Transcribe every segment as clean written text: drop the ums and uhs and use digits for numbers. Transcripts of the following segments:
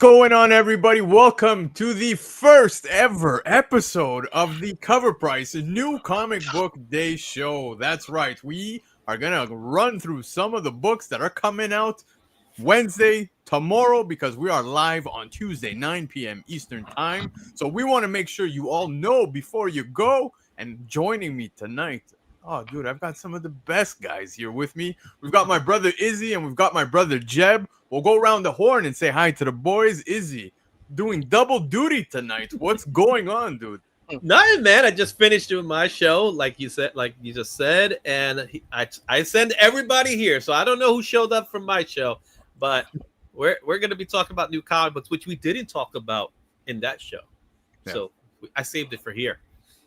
going on, everybody? Welcome to the first ever episode of the Cover Price New Comic Book Day show. That's right. We are going to run through some of the books that are coming out Wednesday, tomorrow, because we are live on Tuesday, 9 p.m. Eastern Time. So we want to make sure you all know before you go. And joining me tonight, oh, dude, I've got some of the best guys here with me. We've got my brother Izzy and we've got my brother Jeb. We'll go around the horn and say hi to the boys. Izzy, doing double duty tonight. What's going on, dude? Nothing, man. I just finished doing my show, like you just said, and I send everybody here. So I don't know who showed up from my show, but we're going to be talking about new comic books, which we didn't talk about in that show. Yeah. So I saved it for here.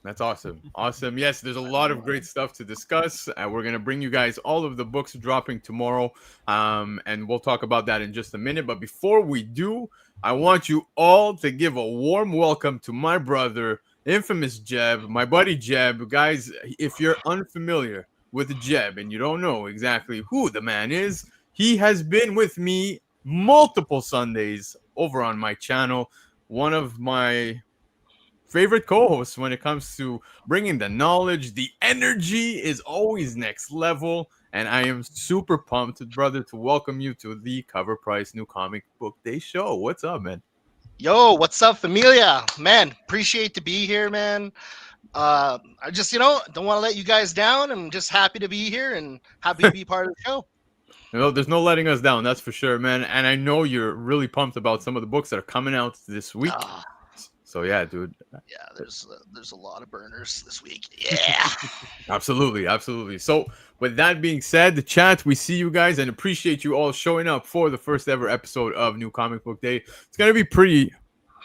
That's awesome. Awesome. Yes, there's a lot of great stuff to discuss. We're going to bring you guys all of the books dropping tomorrow, and we'll talk about that in just a minute. But before we do, I want you all to give a warm welcome to my brother, infamous Jeb, my buddy Jeb. Guys, if you're unfamiliar with Jeb and you don't know exactly who the man is, he has been with me multiple Sundays over on my channel. One of my favorite co-hosts when it comes to bringing the knowledge. The energy is always next level, and I am super pumped, brother, to welcome you to the Cover Price New Comic Book Day show. What's up, man? Yo, what's up, familia? Man, appreciate to be here, man. I just, don't want to let you guys down. I'm just happy to be here and happy to be part of the show. There's no letting us down, that's for sure, man. And I know you're really pumped about some of the books that are coming out this week. So yeah, dude. Yeah, there's a lot of burners this week. Yeah. Absolutely. So with that being said, the chat, we see you guys and appreciate you all showing up for the first ever episode of New Comic Book Day. It's gonna be pretty.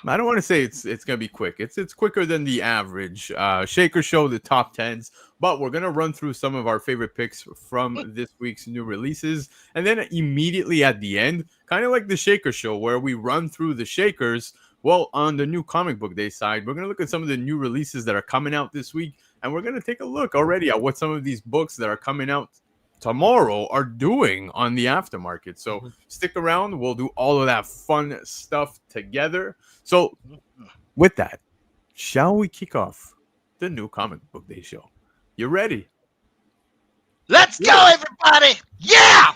I don't want to say it's gonna be quick. It's quicker than the average Shaker show, the top 10s. But we're gonna run through some of our favorite picks from this week's new releases, and then immediately at the end, kind of like the Shaker show, where we run through the Shakers. Well, on the New Comic Book Day side, we're going to look at some of the new releases that are coming out this week, and we're going to take a look already at what some of these books that are coming out tomorrow are doing on the aftermarket. So stick around. We'll do all of that fun stuff together. So with that, shall we kick off the New Comic Book Day show? You ready? Let's go, everybody! Yeah!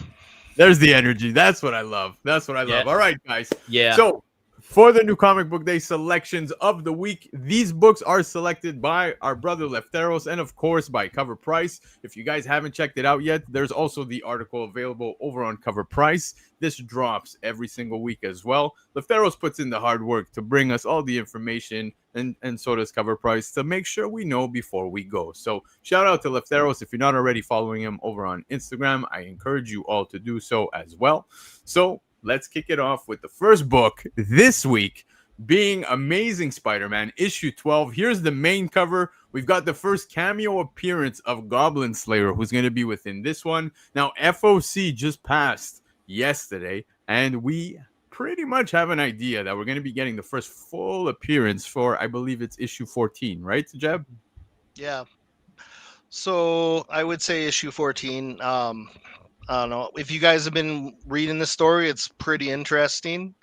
There's the energy. That's what I love. All right, guys. Yeah. So for the New Comic Book Day selections of the week, these books are selected by our brother Lefteros and, of course, by Cover Price. If you guys haven't checked it out yet, there's also the article available over on Cover Price. This drops every single week as well. Lefteros puts in the hard work to bring us all the information, and so does Cover Price, to make sure we know before we go. So shout out to Lefteros. If you're not already following him over on Instagram, I encourage you all to do so as well. So let's kick it off with the first book this week being Amazing Spider-Man issue 12. Here's the main cover. We've got the first cameo appearance of Goblin Slayer, who's going to be within this one. Now, FOC just passed yesterday, and we pretty much have an idea that we're going to be getting the first full appearance for, I believe it's issue 14, right, Jeb? Yeah. So I would say issue 14. I don't know if you guys have been reading this story. It's pretty interesting.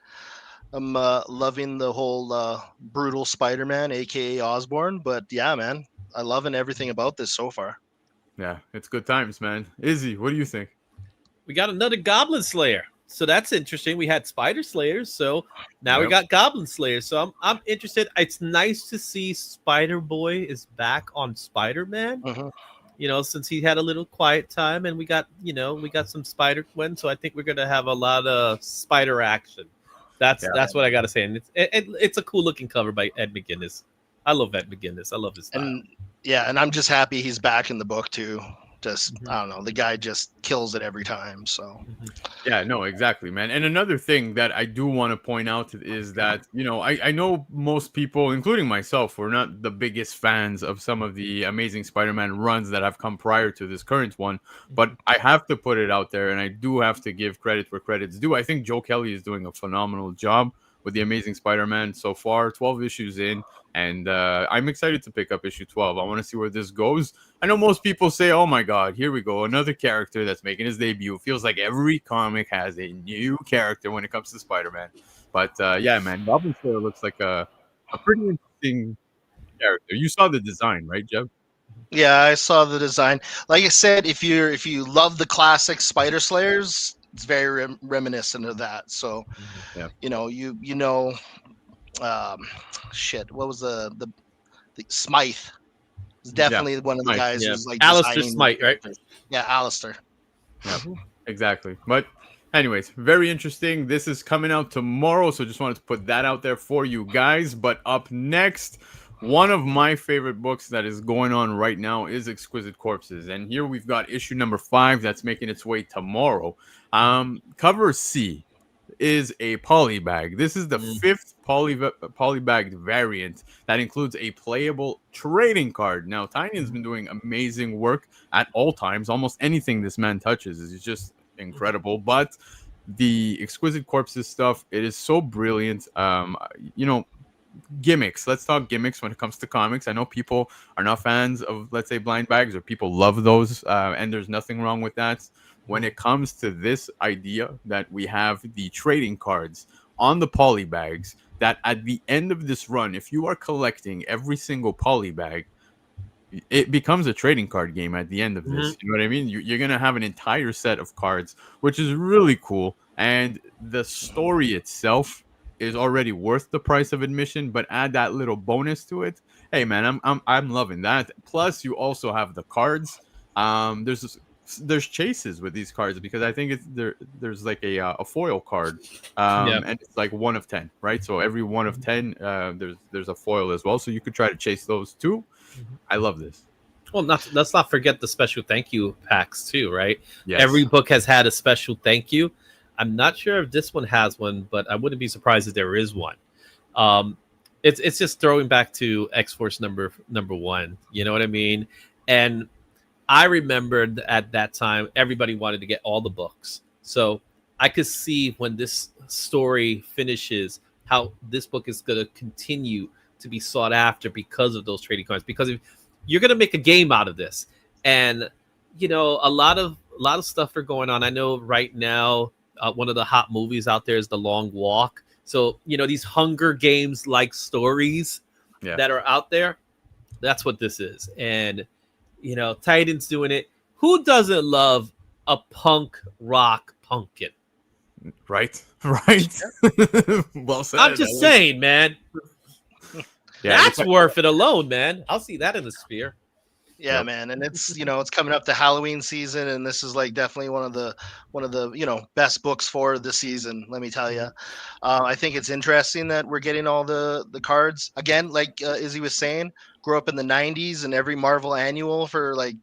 I'm loving the whole brutal Spider-Man, aka Osborn. But yeah, man, I'm loving everything about this so far. Yeah, it's good times, man. Izzy, what do you think? We got another Goblin Slayer, so that's interesting. We had Spider Slayers, so now we got Goblin Slayers. So I'm interested. It's nice to see Spider Boy is back on Spider-Man. Since he had a little quiet time, and we got some Spider-Gwen, so I think we're gonna have a lot of spider action. That's what I gotta say, and it's a cool looking cover by Ed McGuinness. I love Ed McGuinness. I love his style. And I'm just happy he's back in the book too. Just I don't know, the guy just kills it every time. So yeah, no, exactly, man. And another thing that I do want to point out is that I know most people, including myself, were not the biggest fans of some of the Amazing Spider-Man runs that have come prior to this current one, but I have to put it out there, and I do have to give credit where credit's due. I think Joe Kelly is doing a phenomenal job with the Amazing Spider-Man so far, 12 issues in, and I'm excited to pick up issue 12. I want to see where this goes. I know most people say, oh my God, here we go, another character that's making his debut. It feels like every comic has a new character when it comes to Spider-Man. But yeah, man, Goblin Slayer looks like a pretty interesting character. You saw the design, right, Jeff? Yeah, I saw the design. Like I said, if you love the classic Spider Slayers, it's very reminiscent of that. So Yeah. you know, um, shit. What was the Smythe? Is definitely one of the Nice. guys Yeah, who's like Alistair designing Smite, right? characters. Yeah, Alistair. Yeah, exactly. But anyways, very interesting. This is coming out tomorrow, so just wanted to put that out there for you guys. But up next, one of my favorite books that is going on right now is Exquisite Corpses. And here we've got issue number 5 that's making its way tomorrow. Cover C is a polybag. This is the 5th polybagged variant that includes a playable trading card. Now, Tynion's been doing amazing work at all times. Almost anything this man touches is just incredible. But the Exquisite Corpses stuff, it is so brilliant. Gimmicks. Let's talk gimmicks when it comes to comics. I know people are not fans of, let's say, blind bags, or people love those, and there's nothing wrong with that. When it comes to this idea that we have the trading cards on the poly bags, that at the end of this run, if you are collecting every single poly bag, it becomes a trading card game at the end of this. You know what I mean? You're going to have an entire set of cards, which is really cool. And the story itself is already worth the price of admission, but add that little bonus to it. Hey man, I'm loving that. Plus you also have the cards. There's chases with these cards, because I think there's like a foil card, and it's like 1 of 10, right? So every 1 of 10, there's a foil as well, so you could try to chase those too. I love this. Well, let's not forget the special thank you packs too, right? Yes. Every book has had a special thank you. I'm not sure if this one has one, but I wouldn't be surprised if there is one. It's just throwing back to X-Force number 1. You know what I mean? And I remembered at that time, everybody wanted to get all the books. So I could see when this story finishes, how this book is going to continue to be sought after because of those trading cards. Because if you're going to make a game out of this, and a lot of stuff are going on. I know right now, one of the hot movies out there is The Long Walk. So these Hunger Games like stories that are out there. That's what this is, and Titan's doing it. Who doesn't love a punk rock pumpkin? Right. Well said. I'm just saying, man. Yeah, that's worth it alone, man. I'll see that in the sphere. Yeah, man, and it's it's coming up to Halloween season, and this is like definitely one of the best books for the season. Let me tell you, I think it's interesting that we're getting all the cards again. Like Izzy was saying, grew up in the '90s, and every Marvel annual for like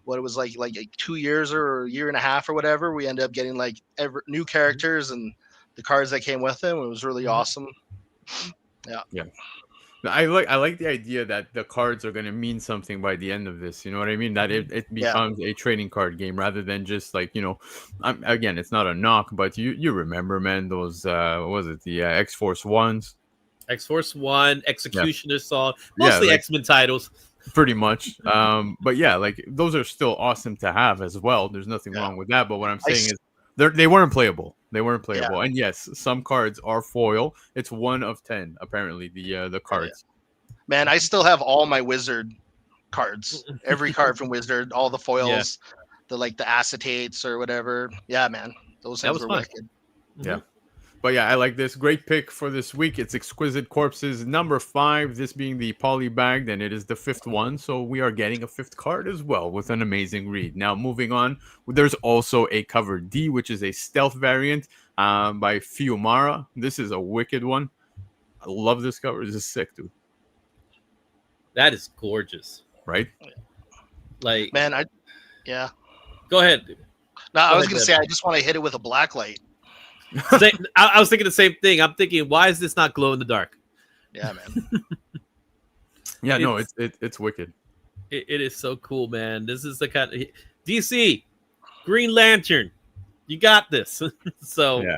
what it was like 2 years or a year and a half or whatever, we ended up getting like new characters and the cards that came with them. It was really awesome. Yeah. I like the idea that the cards are going to mean something by the end of this. You know what I mean? That it becomes a trading card game rather than just like, again, it's not a knock, but you remember, man, those, what was it? The X-Force 1s? X-Force 1, Executioner Song, mostly X-Men titles. Pretty much. But yeah, like those are still awesome to have as well. There's nothing wrong with that. But what I'm saying is they weren't playable. Yeah. And yes, some cards are foil. It's 1 of 10, apparently, the cards. Yeah. Man, I still have all my Wizard cards. Every card from Wizard, all the foils, the acetates or whatever. Yeah, man. Those things were wicked. Yeah. But yeah, I like this. Great pick for this week. It's Exquisite Corpses number 5, this being the polybagged, and it is the 5th one. So we are getting a 5th card as well with an amazing read. Now, moving on, there's also a cover D, which is a stealth variant by Fiumara. This is a wicked one. I love this cover. This is sick, dude. That is gorgeous. Right? Like, man, Go ahead. No, I was going to say, I just want to hit it with a black light. I was thinking the same thing. I'm thinking, why is this not glow in the dark? Yeah, man. Yeah, no, it's wicked. It is so cool, man. This is the kind of DC Green Lantern. You got this. So yeah,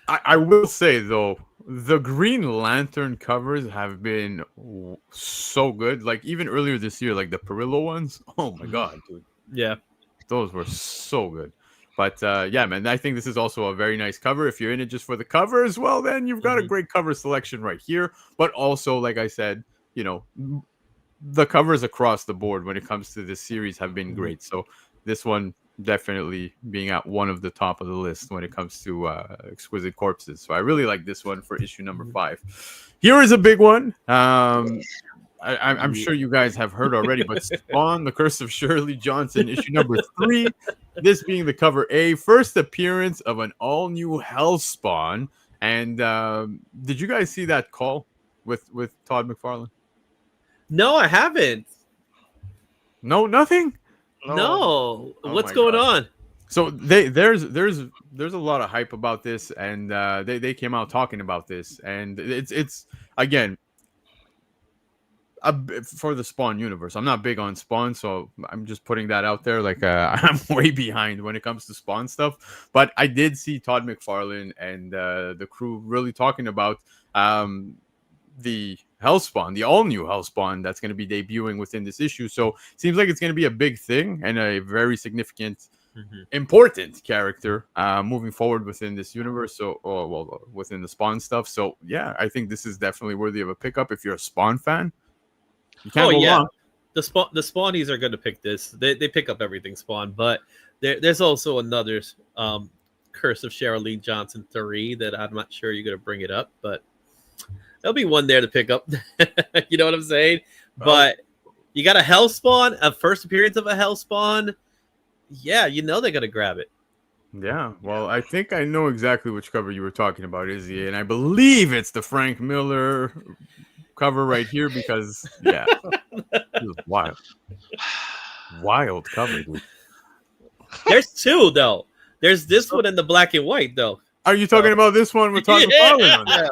I will say though, the Green Lantern covers have been so good. Like even earlier this year, like the Perillo ones. Oh my god, dude. Yeah, those were so good. But yeah, man, I think this is also a very nice cover. If you're in it just for the cover as well, then you've got a great cover selection right here. But also, like I said, you know, the covers across the board when it comes to this series have been great. So this one definitely being at one of the top of the list when it comes to Exquisite Corpses. So I really like this one for issue number 5. Here is a big one. I'm sure you guys have heard already, but Spawn, The Curse of Shirley Johnson, issue number 3. This being the cover A, first appearance of an all-new Hellspawn. And did you guys see that call with Todd McFarlane? No, I haven't. No, nothing. No. Oh What's my going God. on? So there's a lot of hype about this, and they came out talking about this, and it's again for the Spawn universe. I'm not big on Spawn, so I'm just putting that out there. Like I'm way behind when it comes to Spawn stuff, but I did see Todd McFarlane and the crew really talking about the Hellspawn, the all-new Hellspawn that's going to be debuting within this issue. So it seems like it's going to be a big thing and a very significant, important character moving forward within this universe. So, within the Spawn stuff. So yeah, I think this is definitely worthy of a pickup if you're a Spawn fan. You can't go wrong. The Spawnies are going to pick this. They pick up everything Spawn, but there's also another Curse of Shirley Johnson 3 that I'm not sure you're going to bring it up, but there'll be one there to pick up. You know what I'm saying? But you got a Hellspawn, a first appearance of a Hellspawn. Yeah, you know they're going to grab it. Yeah, well, I think I know exactly which cover you were talking about, Izzy, and I believe it's the Frank Miller cover right here because, yeah, it was wild cover, dude. There's two, though. There's this one and the black and white, though. Are you talking about this one with Todd McFarlane on it?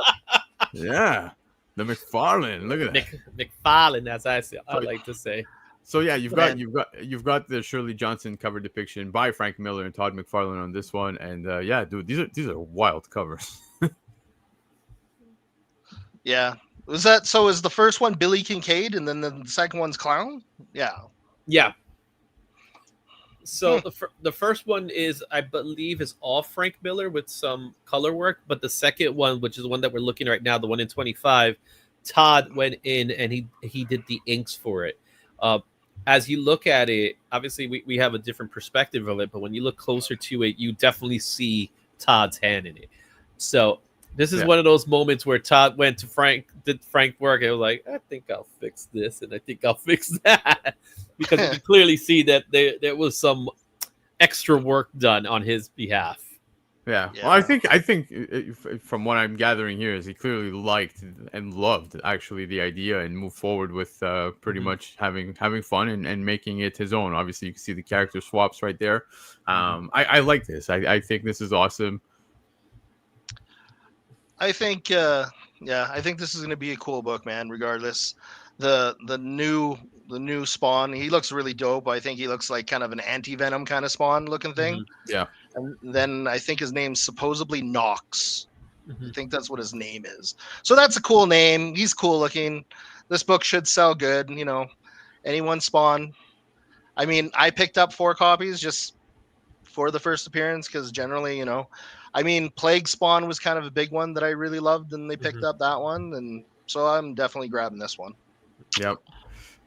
Yeah, the McFarlane. Look at that, McFarlane, as I like to say. So yeah, you've got the Shirley Johnson cover depiction by Frank Miller and Todd McFarlane on this one, and yeah, dude, these are wild covers. Yeah, was that so? Is the first one Billy Kincaid, and then the second one's Clown? Yeah. So the first one is, I believe, is all Frank Miller with some color work, but the second one, which is the one that we're looking at right now, the one in 25, Todd went in and he did the inks for it. As you look at it, obviously we have a different perspective of it, but when you look closer to it, you definitely see Todd's hand in it. So this is one of those moments where Todd went to did Frank work, and was like, I think I'll fix this, and I think I'll fix that. Because you can clearly see that there was some extra work done on his behalf. Yeah. Well, I think from what I'm gathering here is he clearly liked and loved actually the idea and moved forward with pretty much having fun and making it his own. Obviously, you can see the character swaps right there. I like this. I think this is awesome. I think I think this is going to be a cool book, man. Regardless, the new Spawn, he looks really dope. I think he looks like kind of an anti-Venom kind of Spawn looking thing. Yeah. And then I think his name's supposedly Nox. I think that's what his name is. So that's a cool name. He's cool looking. This book should sell good. You know, anyone Spawn. I mean, I picked up 4 copies just for the first appearance because generally, you know, I mean, Plague Spawn was kind of a big one that I really loved, and they picked up that one, and so I'm definitely grabbing this one. Yep.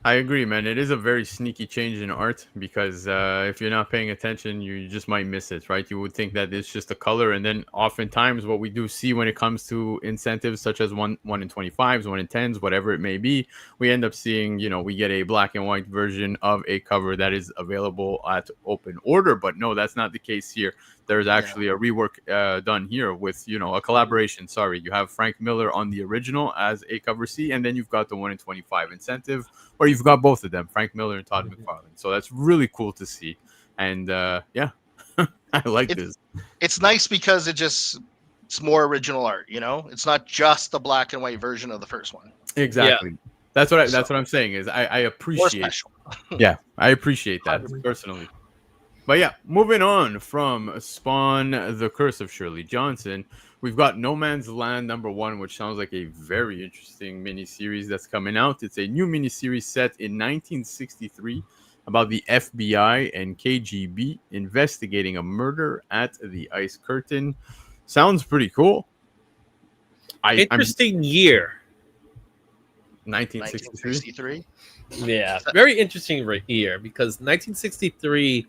I agree, man. It is a very sneaky change in art because if you're not paying attention, you just might miss it, right? You would think that it's just a color, and then oftentimes what we do see when it comes to incentives such as 1 in 25s, 1 in 10s, whatever it may be, we end up seeing, you know, we get a black and white version of a cover that is available at open order, but no, that's not the case here. There's actually a rework done here with, you know, a collaboration. Sorry, you have Frank Miller on the original as a cover C, and then you've got the 1 in 25 incentive, or you've got both of them, Frank Miller and Todd McFarlane. So that's really cool to see. And yeah, I like this. It's nice because it's more original art, you know? It's not just the black and white version of the first one. Exactly. Yeah. That's what I'm saying is I appreciate yeah, I appreciate that personally. But yeah, moving on from Spawn, The Curse of Shirley Johnson, we've got No Man's Land #1, which sounds like a very interesting miniseries that's coming out. It's a new miniseries set in 1963. about the FBI and KGB investigating a murder at the Ice Curtain. Sounds pretty cool. Interesting year. 1963. 1963. Yeah, very interesting year because 1963,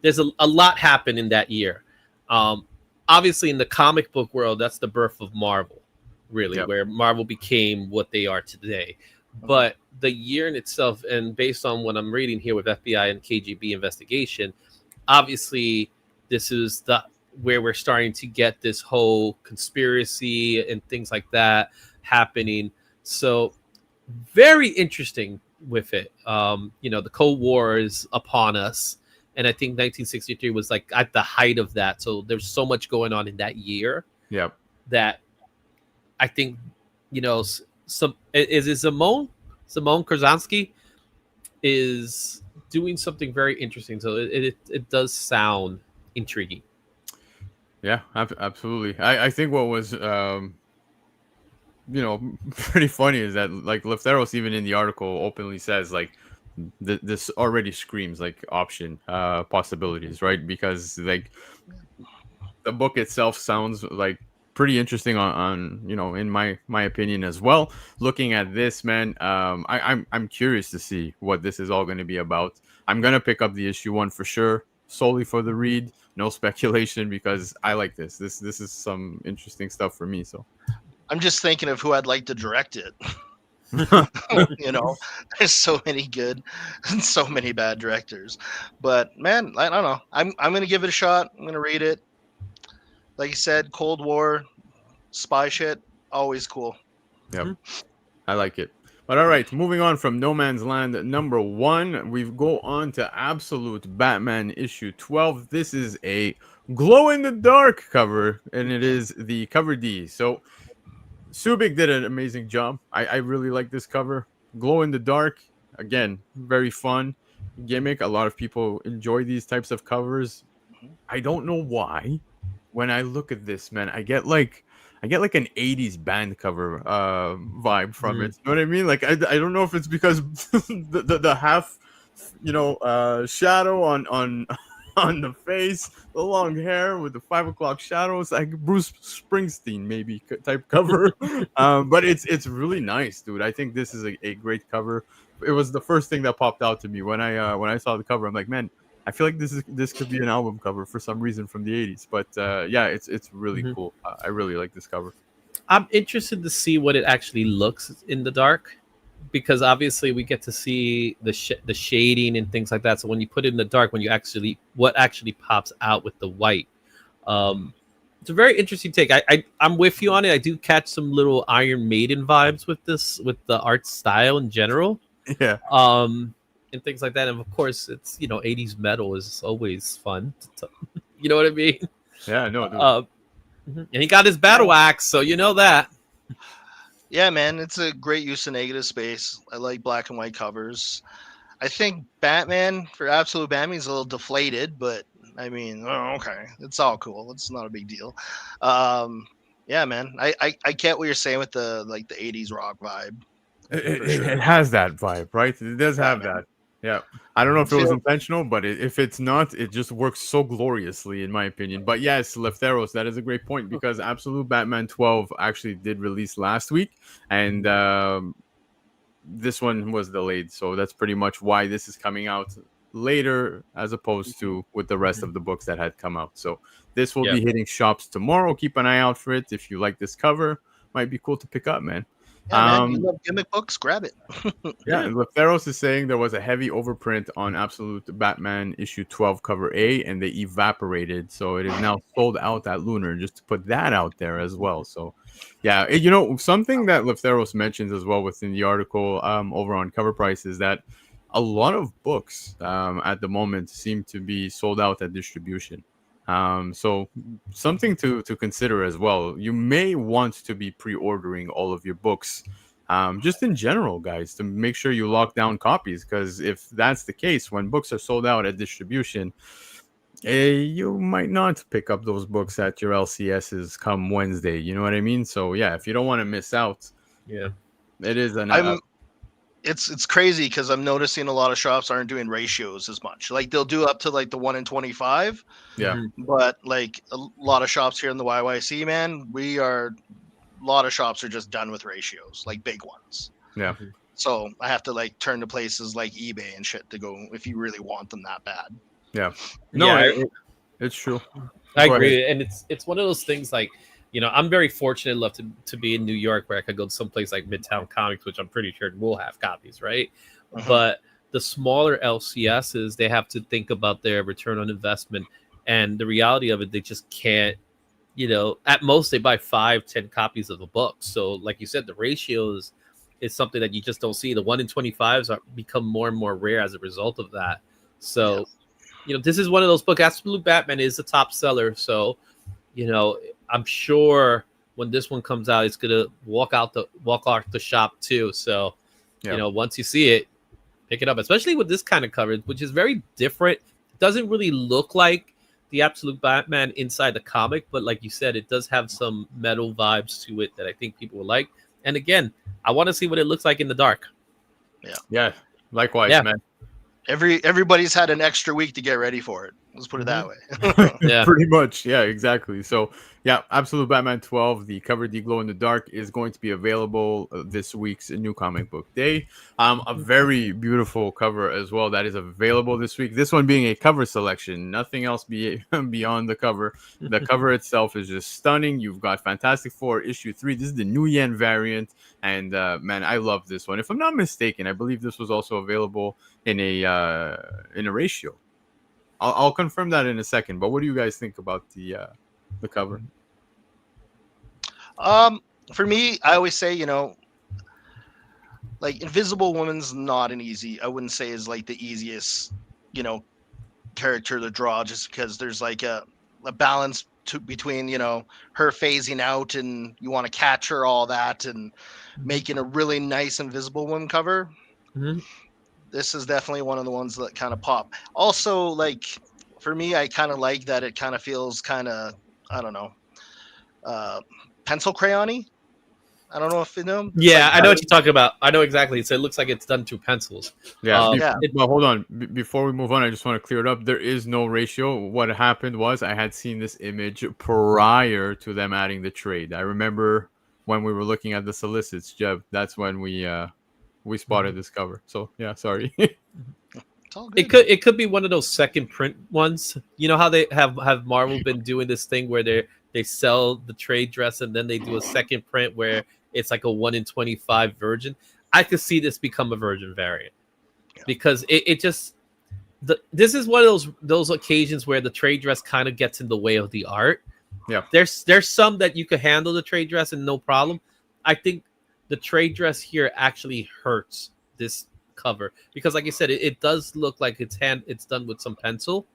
there's a lot happened in that year. Obviously, in the comic book world, that's the birth of Marvel, really, Yep. where Marvel became what they are today. But the year in itself, and based on what I'm reading here with FBI and KGB investigation, obviously, this is where we're starting to get this whole conspiracy and things like that happening. So very interesting with it. The Cold War is upon us, and I think 1963 was like at the height of that. So there's so much going on in that year. Yep. That I think some is it Simone Krasinski is doing something very interesting. So it does sound intriguing. Yeah, absolutely. I think what was pretty funny is that like Lefteros even in the article openly says like this already screams like option possibilities, right? Because like the book itself sounds like pretty interesting on in my opinion as well. Looking at this, man, I'm curious to see what this is all going to be about. I'm gonna pick up the issue 1 for sure, solely for the read, no speculation, because I like this is some interesting stuff for me. So I'm just thinking of who I'd like to direct it. There's so many good and so many bad directors. But man, I don't know. I'm gonna give it a shot. I'm gonna read it. Like you said, Cold War, spy shit, always cool. Yep. I like it. But all right, moving on from No Man's Land number 1, we go on to Absolute Batman issue 12. This is a glow in the dark cover, and it is the cover D. So Subic did an amazing job. I really like this cover. Glow in the dark, again, very fun gimmick. A lot of people enjoy these types of covers. I don't know why. When I look at this, man, I get like an 80s band cover vibe from it. You know what I mean? Like I don't know if it's because the half shadow on the face, the long hair with the 5 o'clock shadows, like Bruce Springsteen maybe type cover. But it's really nice, dude. I think this is a great cover. It was the first thing that popped out to me when I saw the cover. I'm like, man, I feel like this could be an album cover for some reason from the 80s. But yeah, it's really cool. I really like this cover. I'm interested to see what it actually looks in the dark, because obviously we get to see the shading and things like that. So when you put it in the dark, what actually pops out with the white, it's a very interesting take. I'm with you on it. I do catch some little Iron Maiden vibes with the art style in general. Yeah. And things like that. And of course, it's 80s metal is always fun. You know what I mean? Yeah, no. And he got his battle axe, so you know that. Yeah, man, it's a great use of negative space. I like black and white covers. I think Batman for Absolute Batman is a little deflated, but I mean, okay, it's all cool. It's not a big deal. Yeah, man, I get what you're saying with the 80s rock vibe. It has that vibe, right? It does have that. Yeah. I don't know if it was intentional, but if it's not, it just works so gloriously, in my opinion. But yes, Lefteros, that is a great point, because Absolute Batman 12 actually did release last week, and this one was delayed. So that's pretty much why this is coming out later, as opposed to with the rest of the books that had come out. So this will be hitting shops tomorrow. Keep an eye out for it. If you like this cover, might be cool to pick up, man. Yeah, man, you love gimmick books, grab it. Yeah, Lefteros is saying there was a heavy overprint on Absolute Batman issue 12 cover A, and they evaporated, so it is now sold out at Lunar, just to put that out there as well. So yeah, something that Lefteros mentions as well within the article over on Cover Price is that a lot of books at the moment seem to be sold out at distribution. So something to consider as well. You may want to be pre-ordering all of your books, just in general, guys, to make sure you lock down copies, because if that's the case, when books are sold out at distribution, you might not pick up those books at your LCSs come Wednesday. You know what I mean? So yeah, if you don't want to miss out, yeah, it is an it's crazy because I'm noticing a lot of shops aren't doing ratios as much. Like they'll do up to like the 1 in 25, Yeah. Mhm. but like a lot of shops here in the YYC, man, a lot of shops are just done with ratios, like big ones. Yeah. So I have to like turn to places like eBay and shit to go if you really want them that bad. Yeah. No, Yeah, it's true. I Go agree, and it's one of those things like, I'm very fortunate enough to be in New York where I could go to someplace like Midtown Comics, which I'm pretty sure will have copies, right? Mhm. But the smaller LCSs, they have to think about their return on investment, and the reality of it, they just can't. At most they buy 5-10 copies of the book. So, like you said, the ratios is something that you just don't see. The 1 in 25s are become more and more rare as a result of that. So, this is one of those books. Absolute Batman is the top seller. So, I'm sure when this one comes out, it's gonna walk off the shop too. So, once you see it, pick it up. Especially with this kind of coverage, which is very different. It doesn't really look like the Absolute Batman inside the comic, but like you said, it does have some metal vibes to it that I think people will like. And again, I want to see what it looks like in the dark. Yeah. Likewise, Yeah. man. Everybody's had an extra week to get ready for it. Let's put it that way. Yeah. Pretty much. Yeah, exactly. So, yeah, Absolute Batman 12, the cover D Glow in the Dark, is going to be available this week's New Comic Book Day. A very beautiful cover as well that is available this week. This one being a cover selection, nothing else beyond the cover. The cover itself is just stunning. You've got Fantastic Four issue 3. This is the New Yen variant, and man, I love this one. If I'm not mistaken, I believe this was also available in a ratio. I'll confirm that in a second. But what do you guys think about the cover? For me, I always say, like Invisible Woman's not I wouldn't say is like the easiest, character to draw, just because there's like a balance between, her phasing out and you want to catch her, all that, and making a really nice Invisible Woman cover. Mm-hmm. This is definitely one of the ones that kind of pop. Also, like for me, I kind of like that it kind of feels kind of, I don't know, pencil crayon-y. I don't know if you know. Yeah, like, I know what you're talking about. I know exactly. So it looks like it's done through pencils. Yeah. Yeah. Well, hold on. Before we move on, I just want to clear it up. There is no ratio. What happened was I had seen this image prior to them adding the trade. I remember when we were looking at the solicits, Jeb. That's when we spotted this cover. So yeah, sorry. It's all good. It could be one of those second print ones. You know how they have Marvel been doing this thing where they sell the trade dress and then they do a second print where it's like a 1 in 25 virgin. I could see this become a virgin variant because it just this is one of those occasions where the trade dress kind of gets in the way of the art. Yeah, there's some that you could handle the trade dress and no problem. I think the trade dress here actually hurts this cover because, like I said, it does look like it's done with some pencil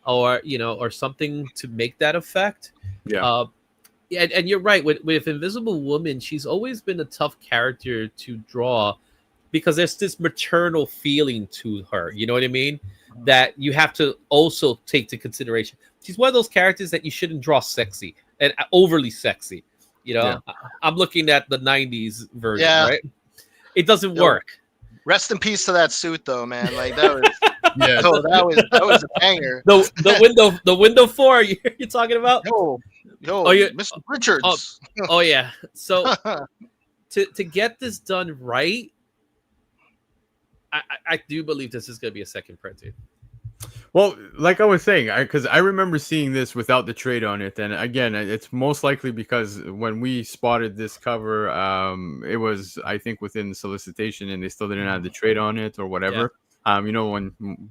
or or something to make that effect. yeah. And you're right with Invisible Woman, she's always been a tough character to draw because there's this maternal feeling to her, you know what I mean, that you have to also take to consideration. She's one of those characters that you shouldn't draw sexy and overly sexy. I'm looking at the 90s version, right? It doesn't work. Rest in peace to that suit, though, man. Like that was, Yeah. that was a banger. The window 4 you're talking about? Yo, Mr. Richards. Oh yeah. So to get this done right, I do believe this is going to be a second print, dude. Well, like I was saying, because I remember seeing this without the trade on it, and again, it's most likely because when we spotted this cover, it was I think within the solicitation, and they still didn't have the trade on it or whatever. Yeah. When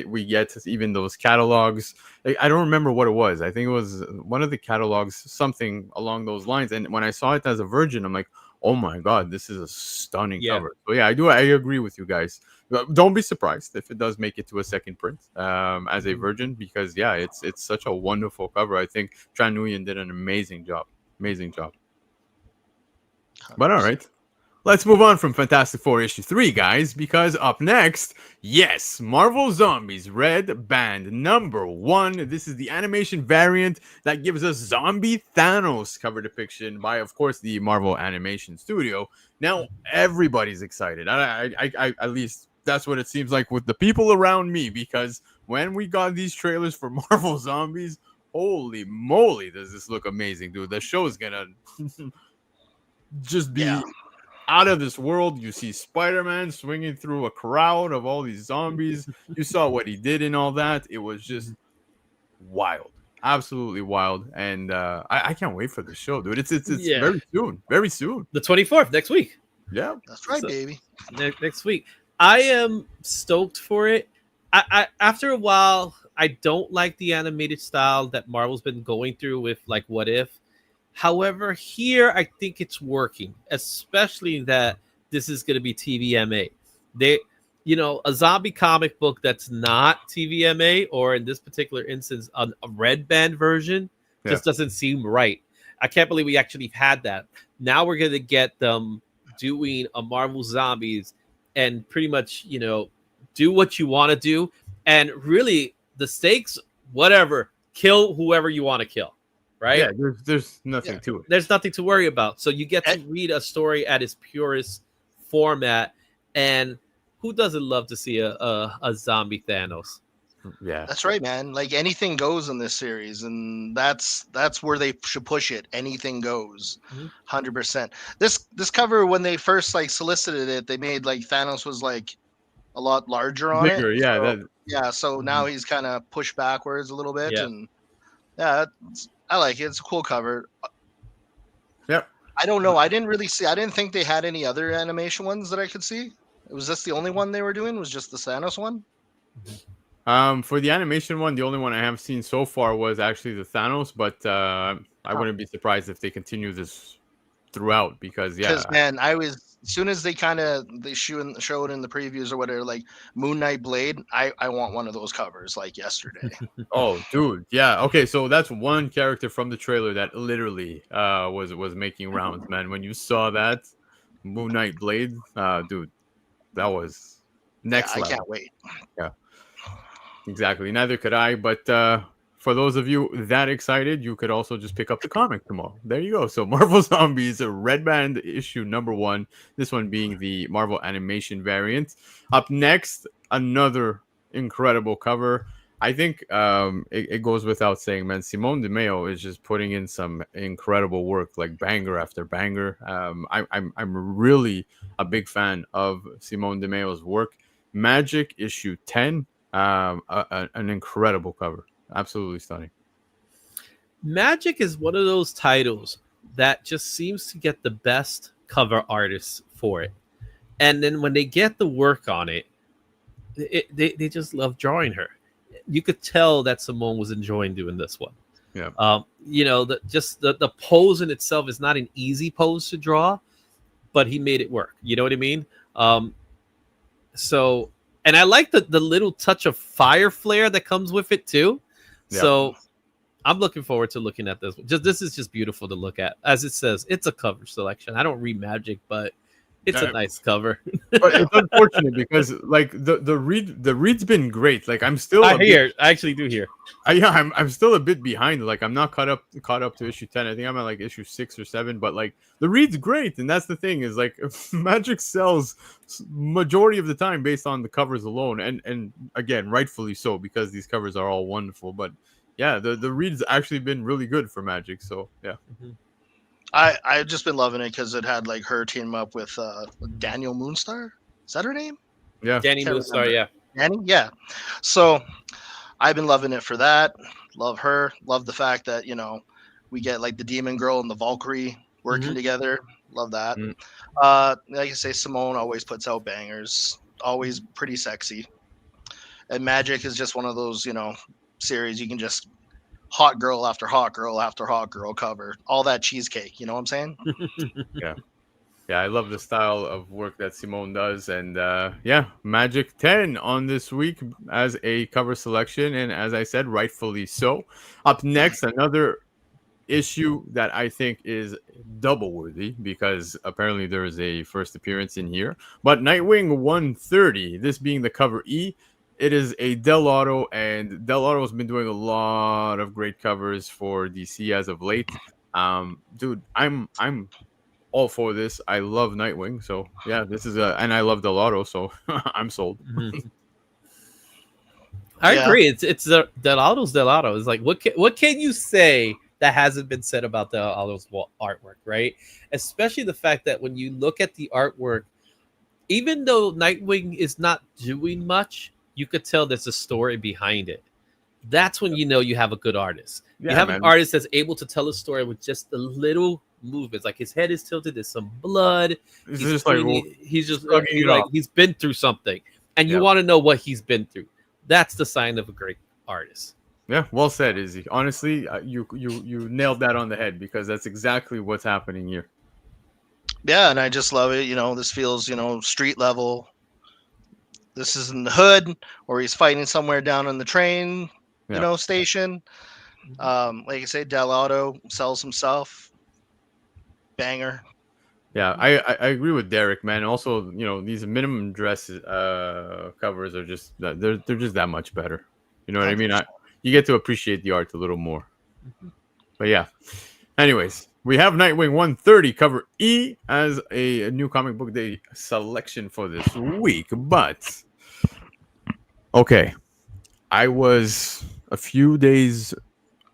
we get to even those catalogs, I don't remember what it was. I think it was one of the catalogs, something along those lines. And when I saw it as a virgin, I'm like, oh my god, this is a stunning cover. So yeah, I agree with you guys. Don't be surprised if it does make it to a second print as a virgin, because yeah, it's such a wonderful cover. I think Tran Nguyen did an amazing job. But all right, Let's move on from Fantastic Four issue 3, guys, because up next, yes, Marvel Zombies Red Band number 1. This is the animation variant that gives us Zombie Thanos cover depiction by, of course, the Marvel Animation Studio. Now, everybody's excited. I at least that's what it seems like with the people around me, because when we got these trailers for Marvel Zombies, holy moly, does this look amazing, dude. The show is gonna just be out of this world. You see Spider-Man swinging through a crowd of all these zombies. You saw what he did and all that. It was just wild, absolutely wild. And I can't wait for the show, dude. It's very soon. The 24th, next week. Yeah, that's right, baby. Next week. I am stoked for it. I after a while, I don't like the animated style that Marvel's been going through with like What If. However, here I think it's working, especially that this is going to be TVMA. A zombie comic book that's not TVMA, or in this particular instance, a red band version, just doesn't seem right. I can't believe we actually had that. Now we're going to get them doing a Marvel Zombies and pretty much, do what you want to do. And really, the stakes, whatever, kill whoever you want to kill. Right? Yeah, there's nothing to it. There's nothing to worry about. So you get to read a story at its purest format, and who doesn't love to see a zombie Thanos? Yeah, that's right, man. Like anything goes in this series, and that's where they should push it. Anything goes, 100%. This cover, when they first like solicited it, they made like Thanos was like a lot larger on bigger, it. So now he's kind of pushed backwards a little bit, and I like it. It's a cool cover. Yep. I don't know. I didn't think they had any other animation ones that I could see. Was this the only one they were doing? Was just the Thanos one? For the animation one, the only one I have seen so far was actually the Thanos, but I wouldn't be surprised if they continue this throughout, because man, as soon as they showed in the previews or whatever, like Moon Knight Blade, I want one of those covers like yesterday. Oh, dude, yeah. Okay, so that's one character from the trailer that literally was making rounds, man. When you saw that Moon Knight Blade, dude, that was next level. I can't wait. Yeah, exactly. Neither could I, but for those of you that excited, you could also just pick up the comic tomorrow. There you go. So Marvel Zombies, Red Band issue number 1. This one being the Marvel animation variant. Up next, another incredible cover. I think it goes without saying, man. Simone DeMeo is just putting in some incredible work, like banger after banger. I'm really a big fan of Simone DeMeo's work. Magik issue 10, an incredible cover. Absolutely stunning. Magik is one of those titles that just seems to get the best cover artists for it. And then when they get the work on it, they just love drawing her. You could tell that Simone was enjoying doing this one. Yeah. The pose in itself is not an easy pose to draw, but he made it work. You know what I mean? And I like the little touch of fire flare that comes with it too. Yeah. So I'm looking forward to looking at this. This is just beautiful to look at. As it says, it's a cover selection. I don't read Magik, but it's a nice cover. But it's unfortunate because like the read's been great. Like I'm still I actually do hear. I'm still a bit behind. Like I'm not caught up to issue 10. I think I'm at like issue 6 or 7, but like the read's great. And that's the thing is like Magik sells majority of the time based on the covers alone. And again, rightfully so, because these covers are all wonderful. But yeah, the read's actually been really good for Magik. So yeah. Mm-hmm. I've just been loving it because it had like her team up with Daniel Moonstar. Is that her name? Yeah, Danny Moonstar. Yeah, Danny. Yeah. So I've been loving it for that. Love her. Love the fact that we get like the Demon Girl and the Valkyrie working together. Love that. Like I say, Simone always puts out bangers. Always pretty sexy. And Magik is just one of those series you can just. Hot girl after hot girl after hot girl cover, all that cheesecake. You know what I'm saying? Yeah, I love the style of work that Simone does, and Magik 10 on this week as a cover selection, and as I said, rightfully so. Up next, another issue that I think is double worthy because apparently there is a first appearance in here. But Nightwing 130, this being the cover E, it is a Del Auto, and Del Auto has been doing a lot of great covers for DC as of late. Dude, I'm all for this. I love Nightwing, so yeah, this is and I love Del Auto, so I'm sold. I agree. It's Del Auto's Del Auto. It's like what can you say that hasn't been said about Del Auto's artwork, right? Especially the fact that when you look at the artwork, even though Nightwing is not doing much, you could tell there's a story behind it. That's when you know you have a good artist. Yeah, you have man. an artist that's able to tell a story with just the little movements. Like his head is tilted, there's some blood. He's just he's been through something, and you want to know what he's been through. That's the sign of a great artist. Yeah, well said, Izzy. Honestly, you nailed that on the head because that's exactly what's happening here. Yeah, and I just love it. This feels, street level. This is in the hood, or he's fighting somewhere down on the train, station. Like I say, Del Auto sells himself. Banger. Yeah, I agree with Derek, man. Also, these minimum dress covers are just they're just that much better. You know what I mean? You get to appreciate the art a little more. But yeah. Anyways, we have Nightwing 130 cover E as a new comic book day selection for this week. But okay, I was a few days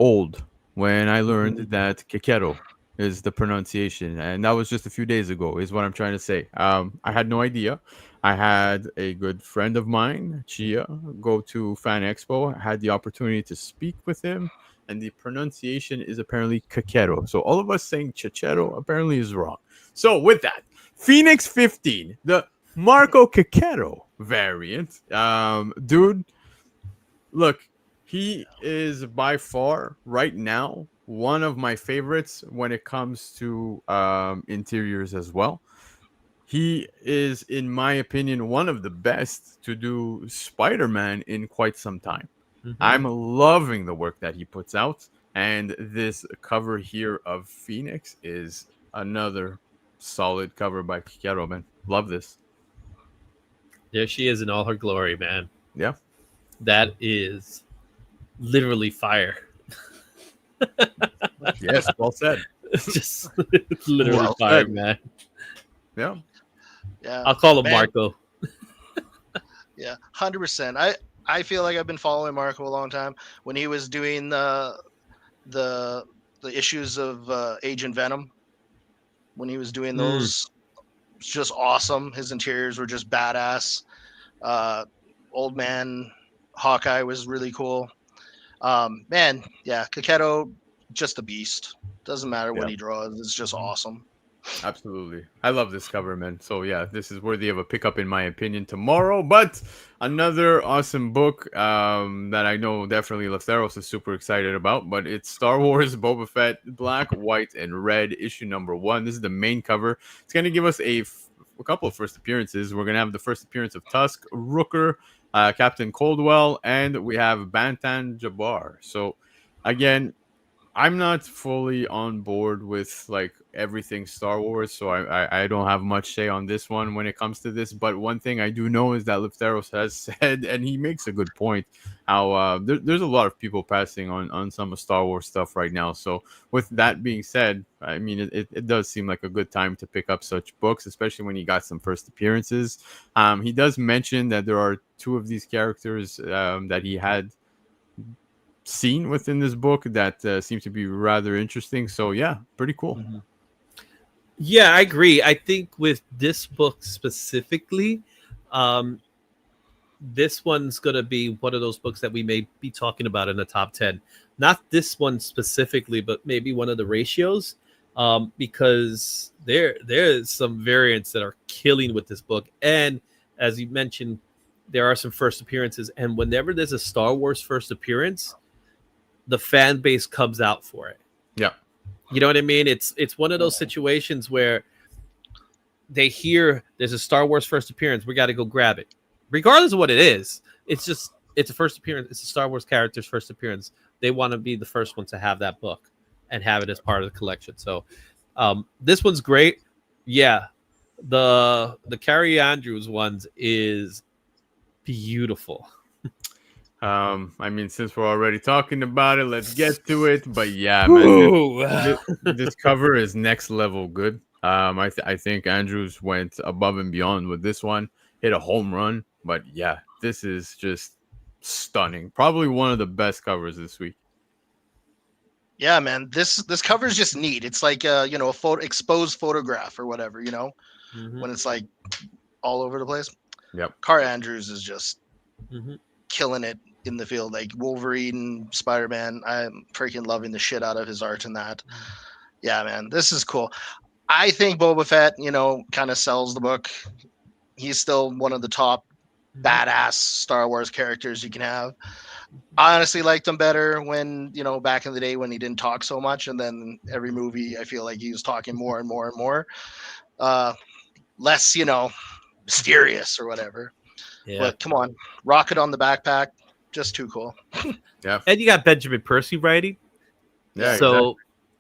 old when I learned that Kekero is the pronunciation, and that was just a few days ago is what I'm trying to say. I had no idea. I had a good friend of mine, Chia, go to Fan Expo. I had the opportunity to speak with him, and the pronunciation is apparently Kekero. So all of us saying Chichero apparently is wrong. So with that, Phoenix 15, the Marco Kekero variant. Dude, look, he is by far right now one of my favorites when it comes to interiors as well. He is, in my opinion, one of the best to do Spider-Man in quite some time. I'm loving the work that he puts out, and this cover here of Phoenix is another solid cover by Kekero, man. Love this. There she is in all her glory, man. Yeah. That is literally fire. Yes, well said. Just literally fire, man. Yeah. Yeah. I'll call him Marco. Yeah, 100%. I feel like I've been following Marco a long time. When he was doing the issues of Agent Venom, when he was doing those, it's just awesome. His interiors were just badass. Old Man Hawkeye was really cool. Man, yeah, Kekero, just a beast. Doesn't matter what he draws. It's just awesome. Absolutely. I love this cover, man. So yeah, this is worthy of a pickup in my opinion tomorrow. But another awesome book that I know definitely Lefteros is super excited about. But it's Star Wars Boba Fett, Black, White, and Red, issue number 1. This is the main cover. It's going to give us a couple of first appearances. We're going to have the first appearance of Tusk, Rooker, Captain Coldwell, and we have Bantan Jabbar. So again, I'm not fully on board with like everything Star Wars, so I don't have much say on this one when it comes to this. But one thing I do know is that Lefteros has said, and he makes a good point, how there's a lot of people passing on some of Star Wars stuff right now. So with that being said, I mean, it does seem like a good time to pick up such books, especially when you got some first appearances. He does mention that there are 2 of these characters that he had seen within this book that seems to be rather interesting. So yeah, pretty cool. Yeah, I agree. I think with this book specifically, this one's going to be one of those books that we may be talking about in the top 10. Not this one specifically, but maybe one of the ratios, because there's some variants that are killing with this book. And as you mentioned, there are some first appearances. And whenever there's a Star Wars first appearance, the fan base comes out for it. Yeah. You know what I mean? It's one of those situations where they hear there's a Star Wars first appearance. We got to go grab it. Regardless of what it is, it's a first appearance. It's a Star Wars character's first appearance. They want to be the first one to have that book. and have it as part of the collection. So this one's great. Yeah, the Carrie Andrews ones is beautiful. I mean, since we're already talking about it, let's get to it. But yeah, man, this cover is next level good. I think Andrews went above and beyond with this one, hit a home run. But yeah, this is just stunning. Probably one of the best covers this week. Yeah, man, this cover is just neat. It's like a exposed photograph or whatever, when it's like all over the place. Yep. Carrie Andrews is just killing it in the field, like Wolverine, Spider-Man. I'm freaking loving the shit out of his art in that. Yeah, man, this is cool. I think Boba Fett, kind of sells the book. He's still one of the top badass Star Wars characters you can have. I honestly liked him better when, back in the day when he didn't talk so much, and then every movie I feel like he was talking more and more and more. Less, mysterious or whatever. Yeah. But come on, rocket on the backpack, just too cool. Yeah. And you got Benjamin Percy writing. Yeah. So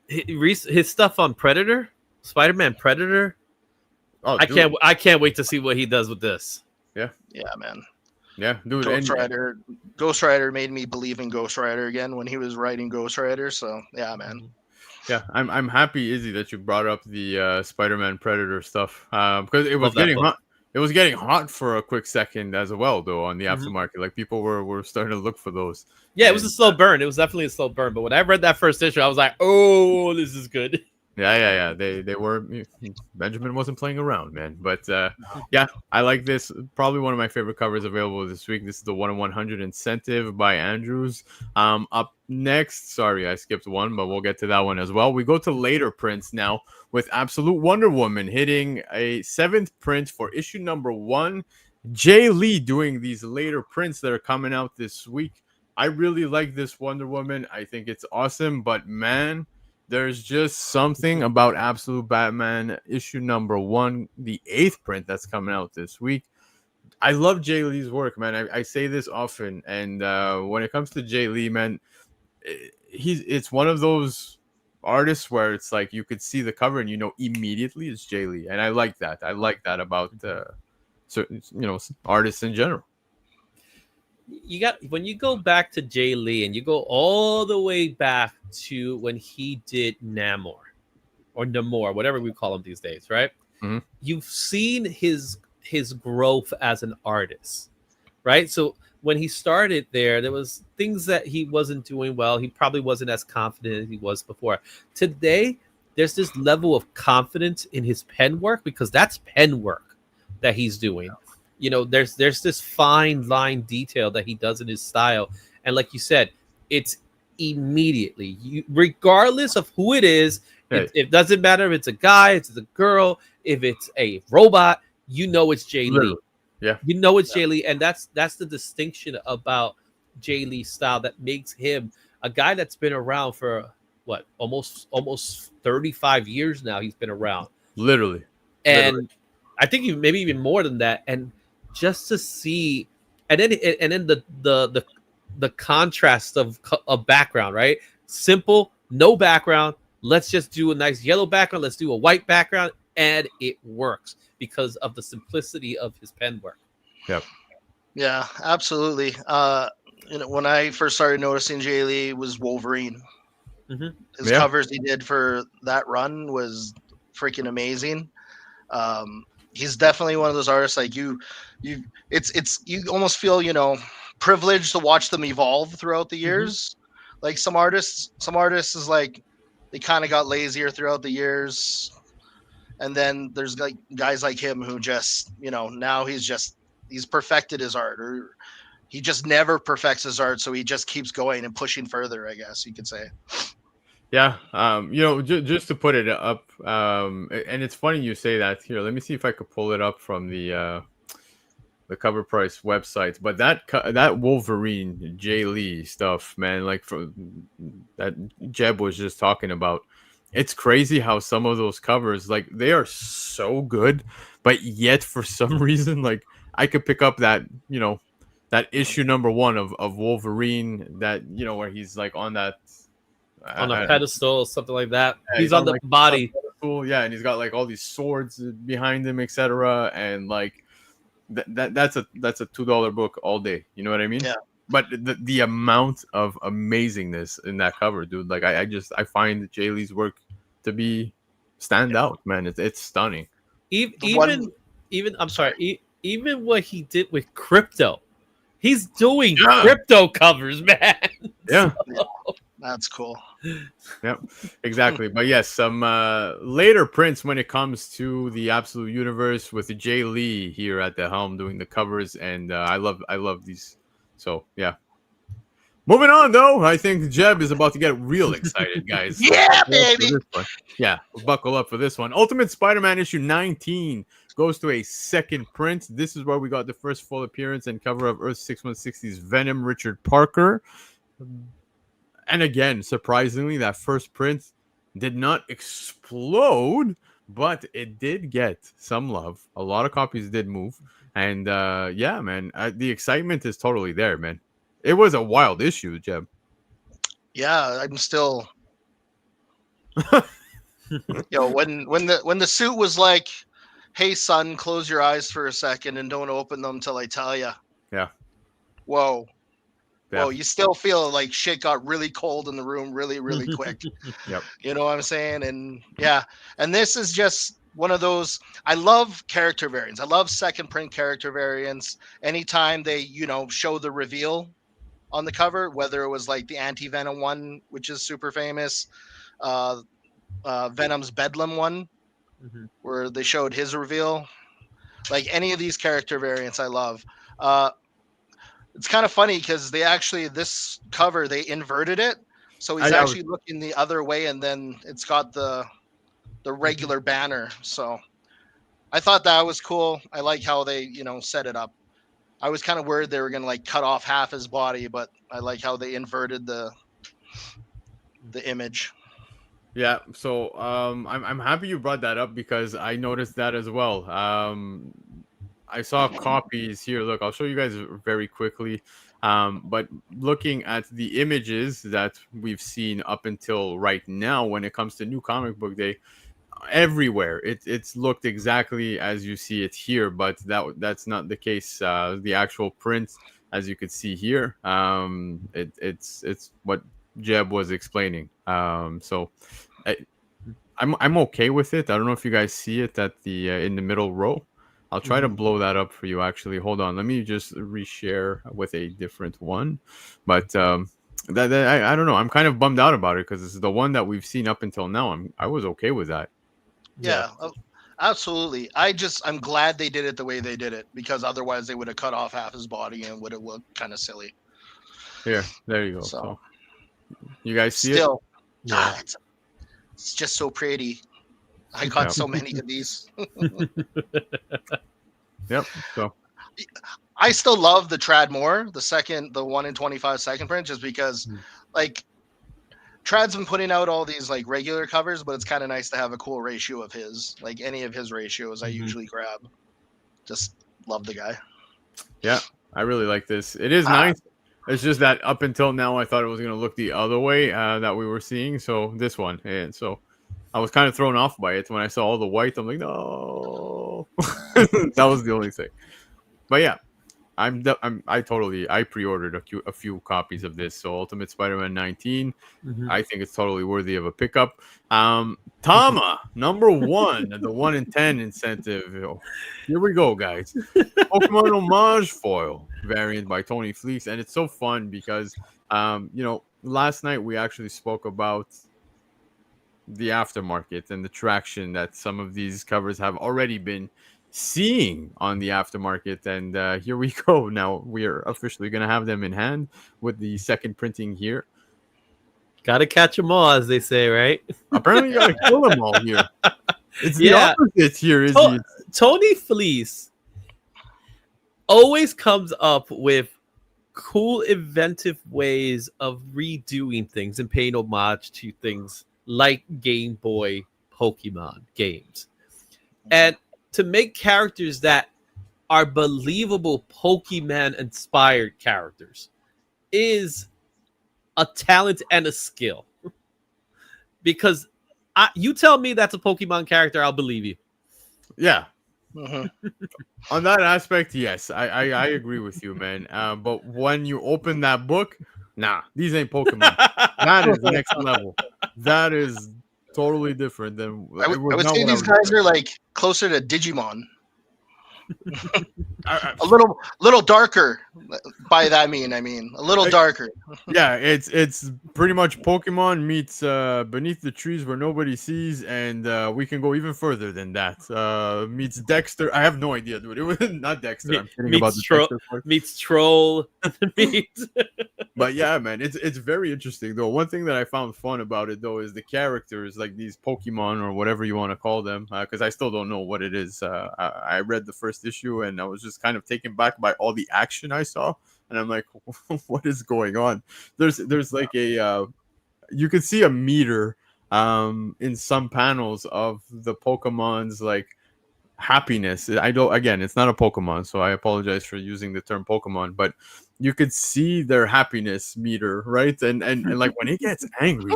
his stuff on Predator, Spider-Man Predator. Oh, I can't wait to see what he does with this. Yeah. Yeah, man. Yeah, dude. Ghost Rider made me believe in Ghost Rider again when he was writing Ghost Rider. So yeah, man. Yeah, I'm happy, Izzy, that you brought up the Spider-Man Predator stuff because it was getting hot. It was getting hot for a quick second as well, though, on the aftermarket. Like people were starting to look for those. Yeah, it was a slow burn. It was definitely a slow burn. But when I read that first issue, I was like, "Oh, this is good." Yeah. They were. Benjamin wasn't playing around, man. But yeah, I like this. Probably one of my favorite covers available this week. This is the 1/100 Incentive by Andrews. Up next, sorry, I skipped one, but we'll get to that one as well. We go to later prints now with Absolute Wonder Woman hitting a 7th print for issue number 1. Jay Lee doing these later prints that are coming out this week. I really like this Wonder Woman. I think it's awesome, but man, there's just something about Absolute Batman issue number 1, the 8th print that's coming out this week. I love Jay Lee's work, man. I say this often, and when it comes to Jay Lee, man, it's one of those artists where it's like you could see the cover and immediately it's Jay Lee, and I like that. I like that about certain artists in general. When you go back to Jay Lee and you go all the way back to when he did Namor or Namor, whatever we call him these days, right? Mm-hmm. You've seen his growth as an artist, right? So when he started there was things that he wasn't doing well. He probably wasn't as confident as he was before. Today, there's this level of confidence in his pen work because that's pen work that he's doing. There's this fine line detail that he does in his style. And like you said, it's immediately, regardless of who it is, it doesn't matter if it's a guy, if it's a girl, if it's a robot, it's Jay Lee. Yeah. It's Jay Lee. And that's the distinction about Jay Lee's style that makes him a guy that's been around for almost 35 years now. He's been around. Literally. And I think maybe even more than that. And just to see, and then the contrast of background, right? Simple, no background. Let's just do a nice yellow background. Let's do a white background, and it works because of the simplicity of his pen work. Yep. Yeah, absolutely. When I first started noticing Jay Lee was Wolverine. Mm-hmm. His covers he did for that run was freaking amazing. He's definitely one of those artists like you almost feel privileged to watch them evolve throughout the years. Mm-hmm. Like some artists is like they kind of got lazier throughout the years, and then there's like guys like him who just now he's perfected his art, or he just never perfects his art, so he just keeps going and pushing further, I guess you could say. Yeah, just to put it up, and it's funny you say that. Here, let me see if I could pull it up from the Cover Price website. But that Wolverine Jay Lee stuff, man, like that Jeb was just talking about, it's crazy how some of those covers, like, they are so good, but yet for some reason, like, I could pick up that that issue number 1 of Wolverine, that where he's like on that on a pedestal or something like that. Yeah, he's on the like, body. Yeah, and he's got like all these swords behind him, etc. And like that's a $2 book all day. You know what I mean? Yeah. But the amount of amazingness in that cover, dude. Like I find Jay Lee's work to be stand out, man. It's stunning. Even I'm sorry. Even what he did with crypto, he's doing crypto covers, man. Yeah. That's cool. Yep, exactly. But yes, some later prints when it comes to the Absolute Universe with Jay Lee here at the helm doing the covers, and I love these. So yeah. Moving on though, I think Jeb is about to get real excited, guys. Yeah, baby. Yeah, buckle up for this one. Ultimate Spider-Man issue 19 goes to a second print. This is where we got the first full appearance and cover of Earth 6160's Venom, Richard Parker. And again, surprisingly, that first print did not explode, but it did get some love. A lot of copies did move. And yeah, man, the excitement is totally there, man. It was a wild issue, Jeb. Yeah, I'm still... when the suit was like, hey, son, close your eyes for a second and don't open them till I tell you. Yeah. Whoa. Yeah. Well, you still feel like shit got really cold in the room really, really quick. Yep. You know what I'm saying? And yeah, and this is just one of those. I love character variants. I love second print character variants. Anytime they, show the reveal on the cover, whether it was like the Anti-Venom one, which is super famous, Venom's Bedlam one, where they showed his reveal. Like any of these character variants, I love. It's kind of funny because this cover, they inverted it. So he's actually looking the other way, and then it's got the regular banner. So I thought that was cool. I like how they, set it up. I was kind of worried they were going to like cut off half his body, but I like how they inverted the image. Yeah, so I'm happy you brought that up because I noticed that as well. I saw copies here. Look, I'll show you guys very quickly. But looking at the images that we've seen up until right now, when it comes to New Comic Book Day, everywhere it's looked exactly as you see it here. But that's not the case. The actual print, as you could see here, it's what Jeb was explaining. So I'm okay with it. I don't know if you guys see it at the in the middle row. I'll try to blow that up for you, actually. Hold on. Let me just reshare with a different one. But I don't know. I'm kind of bummed out about it because it's the one that we've seen up until now. I was okay with that. Yeah, absolutely. I'm glad they did it the way they did it, because otherwise they would have cut off half his body and would have looked kind of silly. Here, there you go. So you guys see it? Yeah. It's just so pretty. I got so many of these. Yep. So I still love the Trad more, the 1 in 25 second print, just because like Trad's been putting out all these like regular covers, but it's kind of nice to have a cool ratio of his. Like any of his ratios, I usually grab. Just love the guy. Yeah, I really like this. It is nice. It's just that up until now, I thought it was going to look the other way that we were seeing. So this one, and so I was kind of thrown off by it when I saw all the white. I'm like, no, that was the only thing. But yeah, I pre-ordered a few copies of this. So Ultimate Spider-Man 19, I think it's totally worthy of a pickup. Tama, number 1, the 1 in 10 incentive. Here we go, guys. Pokemon homage foil variant by Tony Fleece, and it's so fun because last night we actually spoke about the aftermarket and the traction that some of these covers have already been seeing on the aftermarket, and here we go. Now we are officially going to have them in hand with the second printing here. Gotta catch them all, as they say, right? Apparently you gotta kill them all here. It's the opposite here, is it? Tony Fleece always comes up with cool, inventive ways of redoing things and paying homage to things like Game Boy Pokemon games. And to make characters that are believable Pokemon-inspired characters is a talent and a skill. because you tell me that's a Pokemon character, I'll believe you. Yeah. Mhm. On that aspect, yes, I agree with you, man. But when you open that book, nah, these ain't Pokemon. That is next level. That is totally different than I it was would not say what I these was guys expecting. are like closer to Digimon. I- A little darker. By that I mean a little darker. yeah, it's pretty much Pokemon meets Beneath the Trees Where Nobody Sees, and we can go even further than that. Meets Dexter. I have no idea, dude. It was not Dexter. I'm kidding about the Dexter part. Meets Troll. meets But yeah, man, it's very interesting though. One thing that I found fun about it though is the characters, like these Pokemon or whatever you want to call them, because I still don't know what it is. I read the first issue and I was just kind of taken back by all the action I saw, and I'm like, what is going on? There's like a you could see a meter in some panels of the Pokemon's like happiness. I don't, again, it's not a Pokemon, so I apologize for using the term Pokemon, but you could see their happiness meter, right? And like when it gets angry,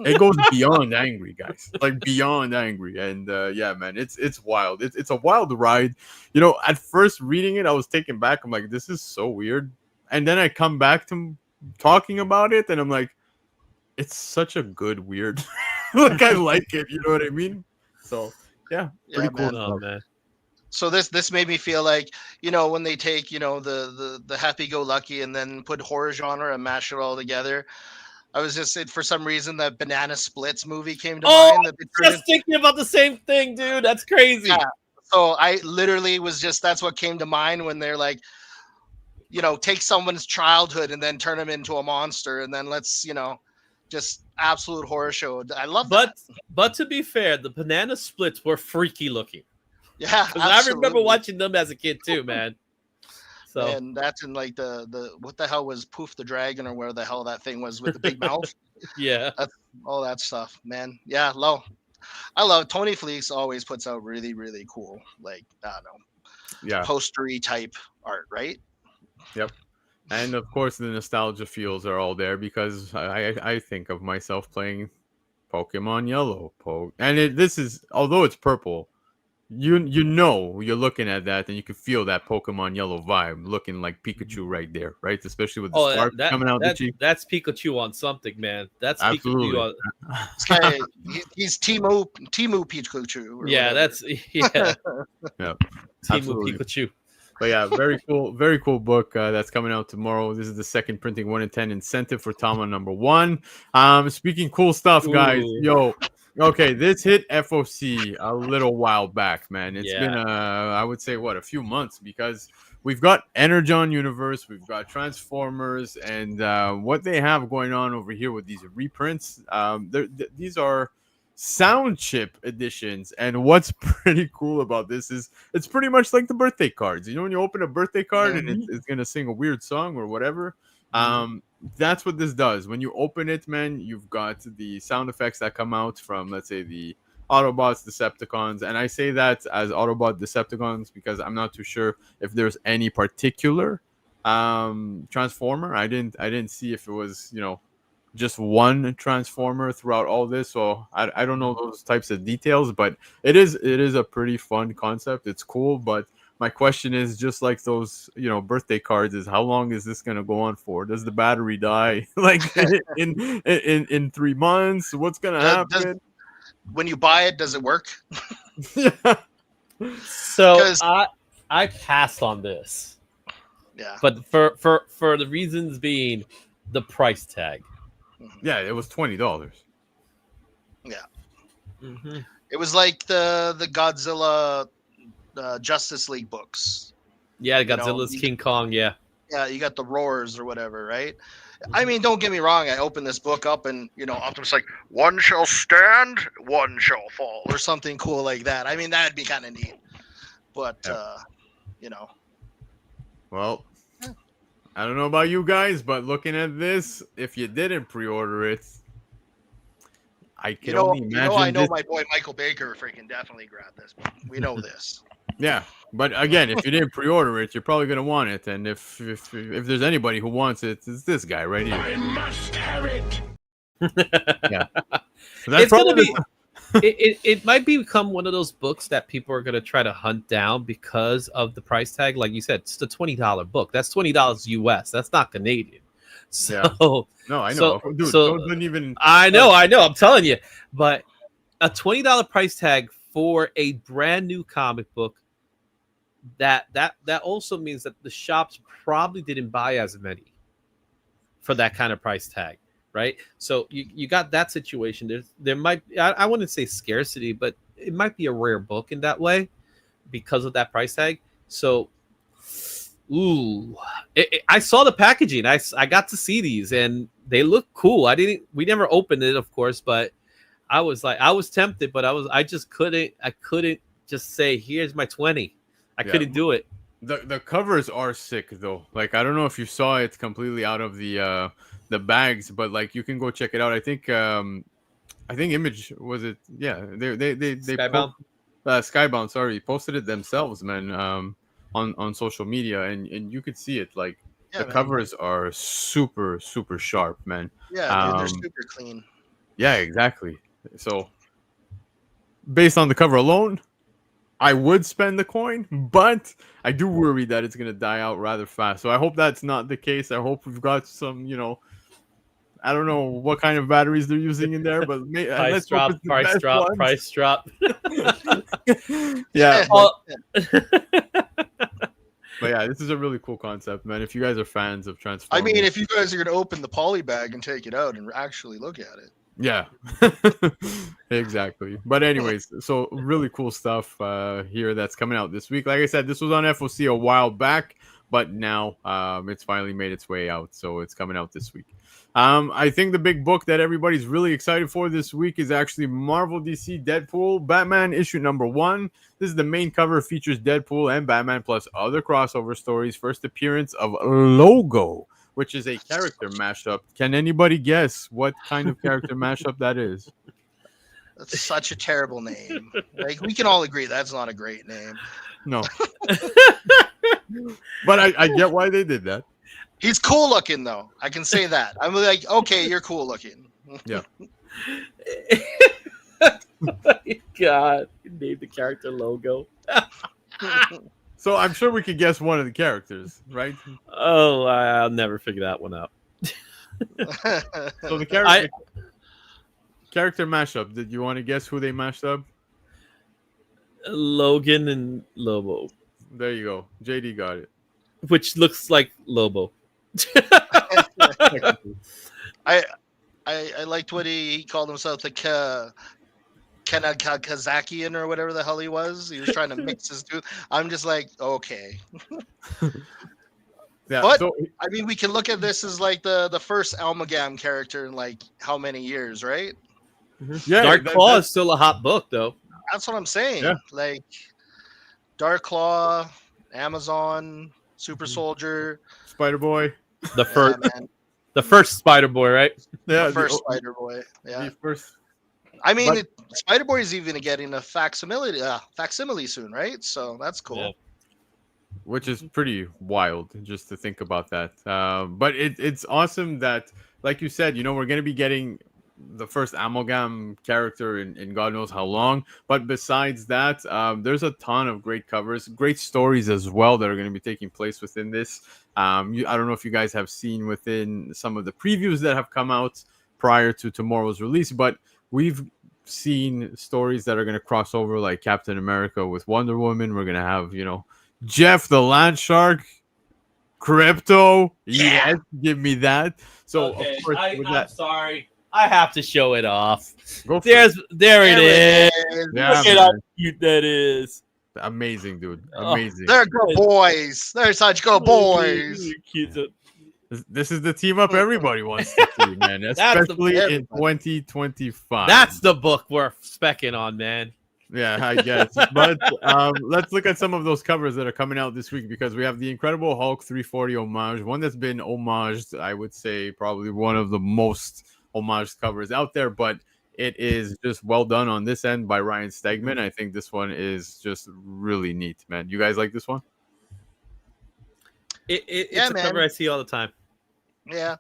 it goes beyond angry, guys, like beyond angry. And yeah, man, it's wild. It's a wild ride. You know, at first reading it, I was taken back. I'm like, this is so weird. And then I come back to talking about it, and I'm like, it's such a good weird. Like I like it. You know what I mean? So yeah, pretty cool. Man. Oh man. So this made me feel like, you know, when they take, you know, the happy-go-lucky and then put horror genre and mash it all together. I was just, for some reason, that Banana Splits movie came to mind. That they turned Just thinking about the same thing, dude. That's crazy. Yeah. So I literally was just, that's what came to mind when they're like, you know, take someone's childhood and then turn them into a monster, and then let's, you know, just absolute horror show. I love that. But to be fair, the Banana Splits were freaky looking. Yeah, I remember watching them as a kid too, man. So and that's in like the what the hell was Poof the Dragon or where the hell that thing was with the big mouth. yeah. That's all that stuff, man. Yeah, I love Tony Fleeks always puts out really, really cool, like, I don't know, Yeah, postery type art, right? yep. And of course, the nostalgia feels are all there because I think of myself playing Pokemon Yellow, this is, although it's purple, you know you're looking at that and you can feel that Pokemon Yellow vibe, looking like Pikachu right there, right? Especially with the spark coming out the cheek. That's Pikachu on something, man. That's Absolutely. Pikachu on. This guy, he's Timu Pikachu. Or Yeah, whatever. that's Yeah, Timu absolutely. Pikachu. But yeah, very cool book that's coming out tomorrow. This is the second printing 1 in 10 incentive for Tama #1. Speaking cool stuff, guys. Ooh. Yo, okay, this hit FOC a little while back, man. It's been I would say a few months, because we've got Energon Universe, we've got Transformers, and what they have going on over here with these reprints. These are sound chip editions, and what's pretty cool about this is it's pretty much like the birthday cards. You know, when you open a birthday card and it's gonna sing a weird song or whatever, that's what this does. When you open it, man, you've got the sound effects that come out from, let's say, the Autobots, Decepticons, and I say that as Autobot Decepticons because I'm not too sure if there's any particular Transformer. I didn't see if it was, you know, just one Transformer throughout all this, so I don't know those types of details, but it is a pretty fun concept. It's cool, but my question is, just like those, you know, birthday cards, is how long is this gonna go on for? Does the battery die like in 3 months? What's gonna happen? When you buy it, does it work? Yeah. So I passed on this. Yeah. But for the reasons being the price tag. Yeah, it was $20. Yeah. Mm-hmm. It was like the Godzilla Justice League books. Yeah, Godzilla's King Kong, yeah. Yeah, you got the roars or whatever, right? I mean, don't get me wrong. I opened this book up and, you know, Optimus like, one shall stand, one shall fall, or something cool like that. I mean, that'd be kind of neat. But, you know. Well, I don't know about you guys, but looking at this, if you didn't pre-order it, I can only imagine. I know my boy Michael Baker freaking definitely grabbed this. We know this. Yeah, but again, if you didn't pre-order it, you're probably gonna want it. And if there's anybody who wants it, it's this guy right here. I must have it. Yeah. That's It's gonna probably be. It might become one of those books that people are gonna try to hunt down because of the price tag. Like you said, it's the $20 book. That's $20 US. That's not Canadian. So, Yeah. No, I know. Dude, don't even. I know. I'm telling you, but a $20 price tag for a brand new comic book. That also means that the shops probably didn't buy as many for that kind of price tag, right? So you got that situation. There might, I wouldn't say scarcity, but it might be a rare book in that way because of that price tag. So, I saw the packaging. I got to see these and they look cool. We never opened it, of course, but I was tempted, but I just couldn't just say, here's my 20. I couldn't do it. The covers are sick though. Like I don't know if you saw it completely out of the bags, but like you can go check it out. I think Image was it? Yeah, they Skybound. Skybound. Sorry, posted it themselves, man. On social media, and you could see it. Like the covers are super sharp, man. Yeah, dude, they're super clean. Yeah, exactly. So based on the cover alone, I would spend the coin, but I do worry that it's going to die out rather fast. So I hope that's not the case. I hope we've got some, I don't know what kind of batteries they're using in there, but price drop. Yeah. But yeah, this is a really cool concept, man. If you guys are fans of Transformers. I mean, if you guys are going to open the poly bag and take it out and actually look at it. Yeah, exactly. But anyways, so really cool stuff here that's coming out this week. Like I said, this was on FOC a while back, but now it's finally made its way out. So it's coming out this week. I think the big book that everybody's really excited for this week is actually Marvel DC Deadpool Batman issue number 1. This is the main cover, features Deadpool and Batman plus other crossover stories. First appearance of Logo, which is a character mashup. Can anybody guess what kind of character mashup that is? That's such a terrible name. Like we can all agree that's not a great name. No. But I get why they did that. He's cool looking though. I can say that. I'm like, okay, you're cool looking. Yeah. Oh my God. You named the character Logo. So I'm sure we could guess one of the characters, right? Oh, I'll never figure that one out. So the character mashup. Did you want to guess who they mashed up? Logan and Lobo. There you go. JD got it. Which looks like Lobo. I liked what he called himself, the Kazakian or whatever the hell he was. He was trying to mix his two. I'm just like, okay. Yeah, but so, I mean, we can look at this as like the first Amalgam character in like how many years, right? yeah, Dark Claw is still a hot book, though. That's what I'm saying. Yeah. Like Dark Claw, Amazon, Super Soldier, Spider Boy. The first Spider Boy, right? Yeah, the first Spider Boy. Yeah. The first. I mean, Spider Boy is even getting a facsimile soon, right? So that's cool. Yeah. Which is pretty wild just to think about that. But it's awesome that, like you said, we're going to be getting the first Amalgam character in God knows how long. But besides that, there's a ton of great covers, great stories as well that are going to be taking place within this. I don't know if you guys have seen within some of the previews that have come out prior to tomorrow's release, but we've seen stories that are going to cross over, like Captain America with Wonder Woman. We're going to have, Jeff the Land Shark, Crypto. Yeah. Yes, give me that. So, Okay, of course, I'm sorry. I have to show it off. Go for There it is. Yeah, Look at how cute that is. amazing, dude. Oh. Amazing. They're good boys. They're such good boys. Cute. This is the team up everybody wants to see, man. Especially in 2025. That's the book we're specking on, man. Yeah, I guess. But let's look at some of those covers that are coming out this week, because we have the Incredible Hulk 340 homage, one that's been homaged, I would say probably one of the most homaged covers out there, but it is just well done on this end by Ryan Stegman. I think this one is just really neat, man. You guys like this one? It's a cover I see all the time. Yeah.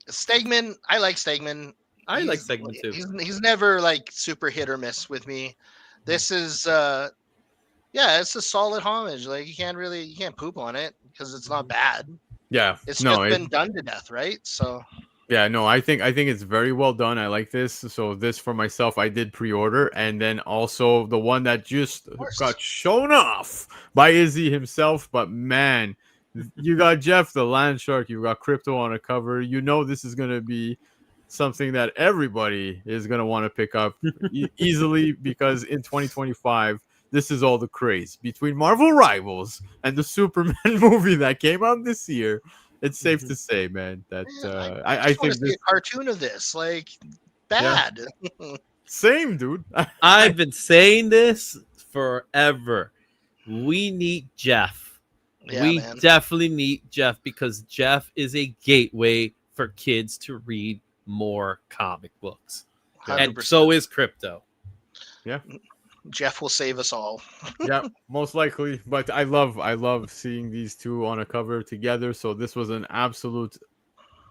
Stegman, I like Stegman. I like segment 2. He's never like super hit or miss with me. This is it's a solid homage. Like you can't poop on it because it's not bad. Yeah, It's no, just been done to death, right? So yeah, no, I think it's very well done. I like this. So this for myself, I did pre-order, and then also the one that just got shown off by Izzy himself. But man, you got Jeff the Land Shark, you got Crypto on a cover. You know this is gonna be something that everybody is gonna want to pick up easily because in 2025, this is all the craze between Marvel Rivals and the Superman movie that came out this year. It's safe to say, man, that I think this a cartoon of this, like bad. Yeah. Same, dude. I've been saying this forever. We need Jeff. We definitely need Jeff because Jeff is a gateway for kids to read more comic books. 100%. And so is Crypto. Yeah. Jeff will save us all. Yeah, most likely. But I love seeing these two on a cover together. So this was an absolute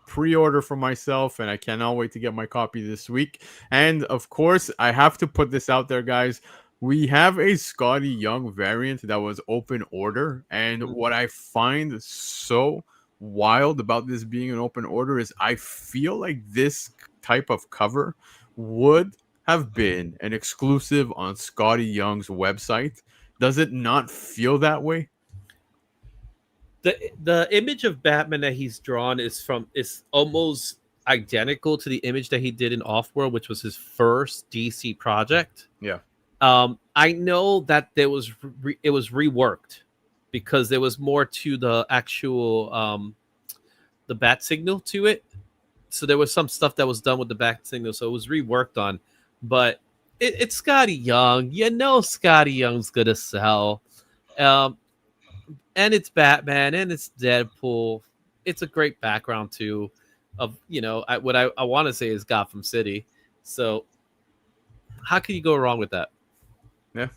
pre-order for myself, and I cannot wait to get my copy this week. And of course, I have to put this out there, guys. We have a Scotty Young variant that was open order, and what I find so wild about this being an open order is I feel like this type of cover would have been an exclusive on Scotty Young's website. Does it not feel that way? The image of Batman that he's drawn is almost identical to the image that he did in Offworld, which was his first DC project. Yeah. I know that it was reworked because there was more to the actual the bat signal to it. So there was some stuff that was done with the bat signal, so it was reworked on. But it's Scotty Young. You know Scotty Young's gonna sell. And it's Batman and it's Deadpool. It's a great background too of, what I want to say is Gotham City. So how can you go wrong with that? Yeah.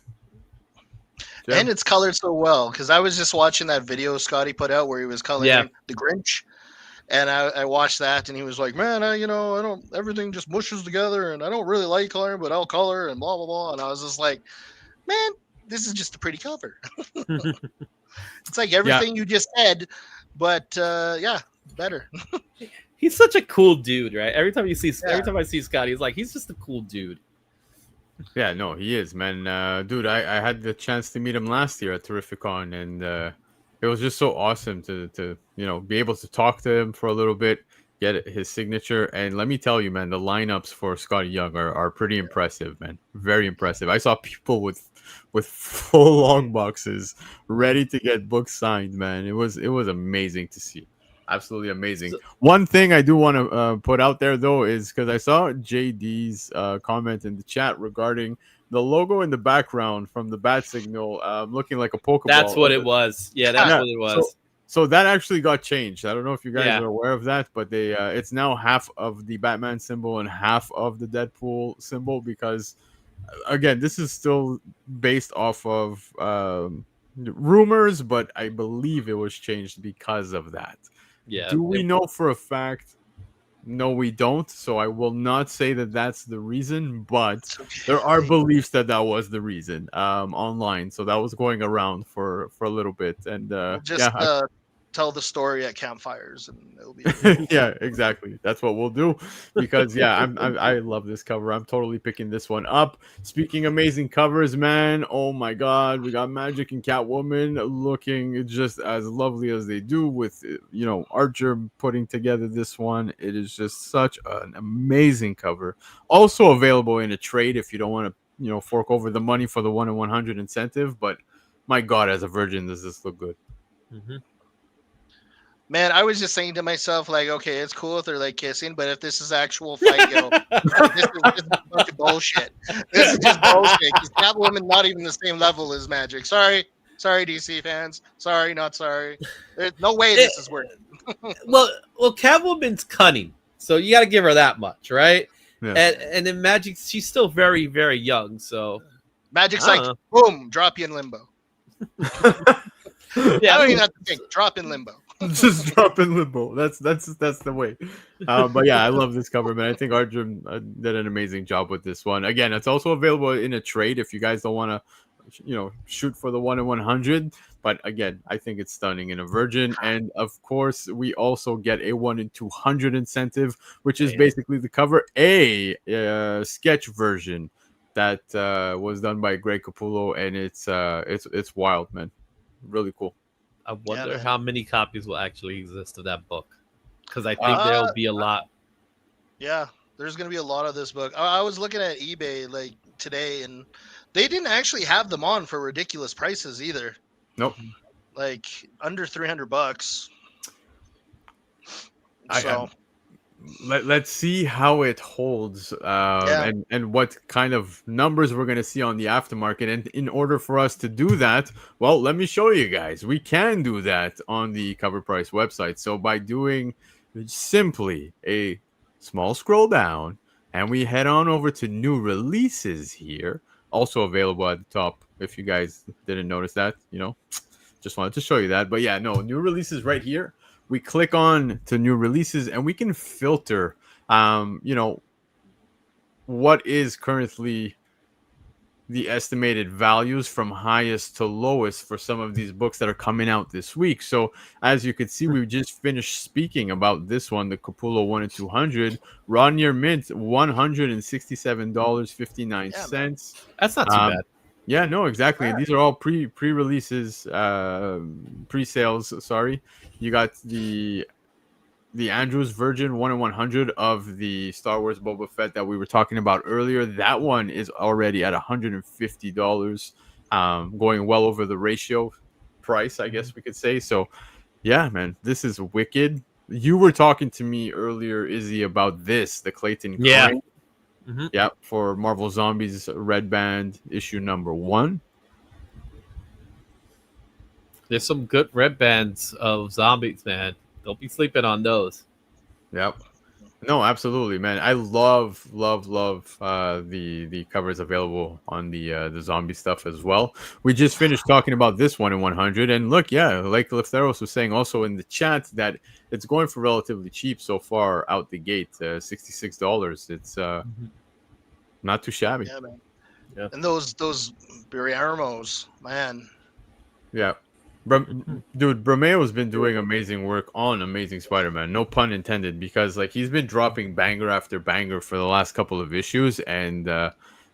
And it's colored so well because I was just watching that video Scotty put out where he was coloring the Grinch. And I watched that, and he was like, "Man, I don't. Everything just mushes together, and I don't really like coloring, but I'll color and blah blah blah." And I was just like, "Man, this is just a pretty cover." It's like everything you just said, but better. He's such a cool dude, right? Every time I see Scotty, he's just a cool dude. Yeah, no, he is, man. Dude, I had the chance to meet him last year at Terrificon, and it was just so awesome to be able to talk to him for a little bit, get his signature. And let me tell you, man, the lineups for Scotty Young are pretty impressive, man. Very impressive. I saw people with full long boxes ready to get books signed, man. It was amazing to see. Absolutely amazing. One thing I do want to put out there, though, is because I saw JD's comment in the chat regarding the logo in the background from the bat signal looking like a Pokeball. That's what it was. Yeah, that's what it was. So that actually got changed. I don't know if you guys are aware of that, but it's now half of the Batman symbol and half of the Deadpool symbol because, again, this is still based off of rumors, but I believe it was changed because of that. Yeah. Do we know for a fact? No, we don't. So I will not say that that's the reason, but there are beliefs that was the reason online. So that was going around for a little bit, and tell the story at campfires, and it'll be yeah, exactly. That's what we'll do because I love this cover. I'm totally picking this one up. Speaking amazing covers, man. Oh my God, we got Magik and Catwoman looking just as lovely as they do with Archer putting together this one. It is just such an amazing cover. Also available in a trade if you don't want to fork over the money for the 1 in 100 incentive. But my God, as a virgin, does this look good? Mm-hmm. Man, I was just saying to myself, like, okay, it's cool if they're like kissing, but if this is actual fight, this is just a bunch of bullshit. This is just bullshit. Because Catwoman not even the same level as Magik. Sorry, DC fans. Sorry, not sorry. There's no way this is working. well, Catwoman's cunning, so you got to give her that much, right? Yeah. And then Magik, she's still very, very young, so Magik's like, boom, drop you in limbo. I don't even have to think. Drop in limbo. Just drop in limbo. That's the way. But yeah, I love this cover, man. I think Arjun did an amazing job with this one. Again, it's also available in a trade if you guys don't want to, shoot for the 1 in 100. But again, I think it's stunning in a Virgin, and of course, we also get a 1 in 200 incentive, which is basically the cover A sketch version that was done by Greg Capullo, and it's wild, man. Really cool. I wonder man. how many copies will actually exist of that book, because I think there'll be a lot. Yeah, there's gonna be a lot of this book. I was looking at eBay like today, and they didn't actually have them on for ridiculous prices either. Nope. Like under $300. So let's see how it holds, and what kind of numbers we're going to see on the aftermarket. And in order for us to do that, well, let me show you guys. We can do that on the Cover Price website. So by doing simply a small scroll down, and we head on over to new releases here, also available at the top. If you guys didn't notice that, just wanted to show you that. But yeah, no, new releases right here. We click on to new releases, and we can filter, what is currently the estimated values from highest to lowest for some of these books that are coming out this week. So as you can see, we just finished speaking about this one, the Capullo 1 in 200, raw near mint, $167.59. That's not too bad. Yeah, no, exactly. These are all pre-releases, pre-sales. Sorry, you got the Andrews Virgin 1 in 100 of the Star Wars Boba Fett that we were talking about earlier. That one is already at $150, going well over the ratio price, I guess we could say. So, yeah, man, this is wicked. You were talking to me earlier, Izzy, about this, the Clayton Crane. Mm-hmm. Yeah, for Marvel Zombies Red Band issue number 1. There's some good red bands of zombies, man. Don't be sleeping on those. Yep. No, absolutely, man. I love the covers available on the zombie stuff as well. We just finished talking about this 1 in 100, and look, yeah, like Lefteros was saying also in the chat that it's going for relatively cheap so far out the gate, $66. It's not too shabby. Yeah, man. Yeah. And those Biriarmos, man. Yeah. Dude, Bromeo's been doing amazing work on Amazing Spider-Man, no pun intended, because like he's been dropping banger after banger for the last couple of issues, and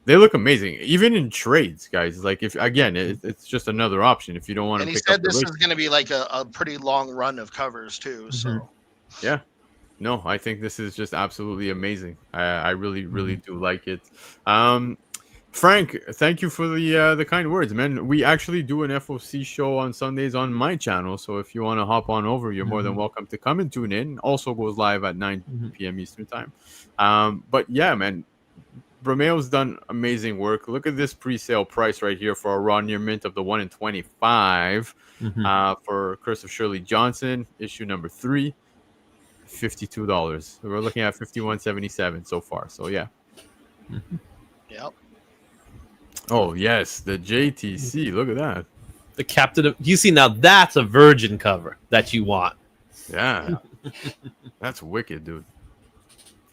they look amazing, even in trades, guys. Like if again, it's just another option if you don't want to. And he said this is going to be like a pretty long run of covers too. So yeah, no, I think this is just absolutely amazing. I really do like it. Frank, thank you for the kind words, man. We actually do an FOC show on Sundays on my channel, so if you want to hop on over, you're more than welcome to come and tune in. Also goes live at 9 p.m. Eastern time. But yeah, man, Bromeo's done amazing work. Look at this pre-sale price right here for a raw near mint of the 1 in 25 for Curse of Shirley Johnson, issue number 3, $52. We're looking at $51.77 so far. So yeah. Yep. Oh yes, the JTC. Look at that. The Captain of you see now that's a Virgin cover that you want. Yeah. That's wicked, dude.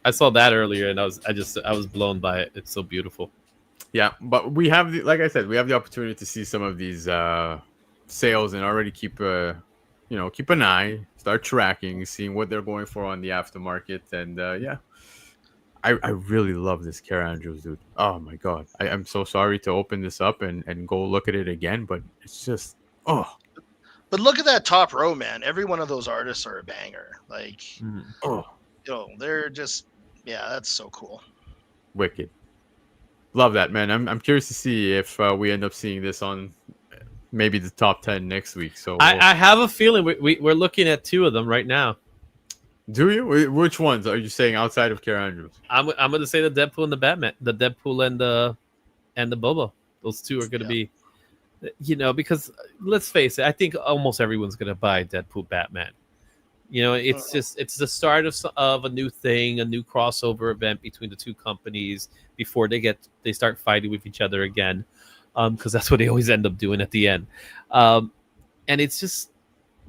I saw that earlier and I was blown by it. It's so beautiful. Yeah, but we have like I said, we have the opportunity to see some of these sales and already keep an eye, start tracking, seeing what they're going for on the aftermarket, and yeah. I really love this Kara Andrews, dude. Oh my god. I'm so sorry to open this up and go look at it again, but it's just But look at that top row, man. Every one of those artists are a banger. Like they're just that's so cool. Wicked. Love that, man. I'm curious to see if we end up seeing this on maybe the top 10 next week. So I have a feeling we're looking at 2 of them right now. Do you? Which ones are you saying outside of Kara Andrews? I'm going to say the Deadpool and the Batman, the Deadpool and the Boba. Those 2 are going to be, because let's face it, I think almost everyone's going to buy Deadpool Batman. It's the start of a new thing, a new crossover event between the 2 companies before they start fighting with each other again, because that's what they always end up doing at the end. And it's just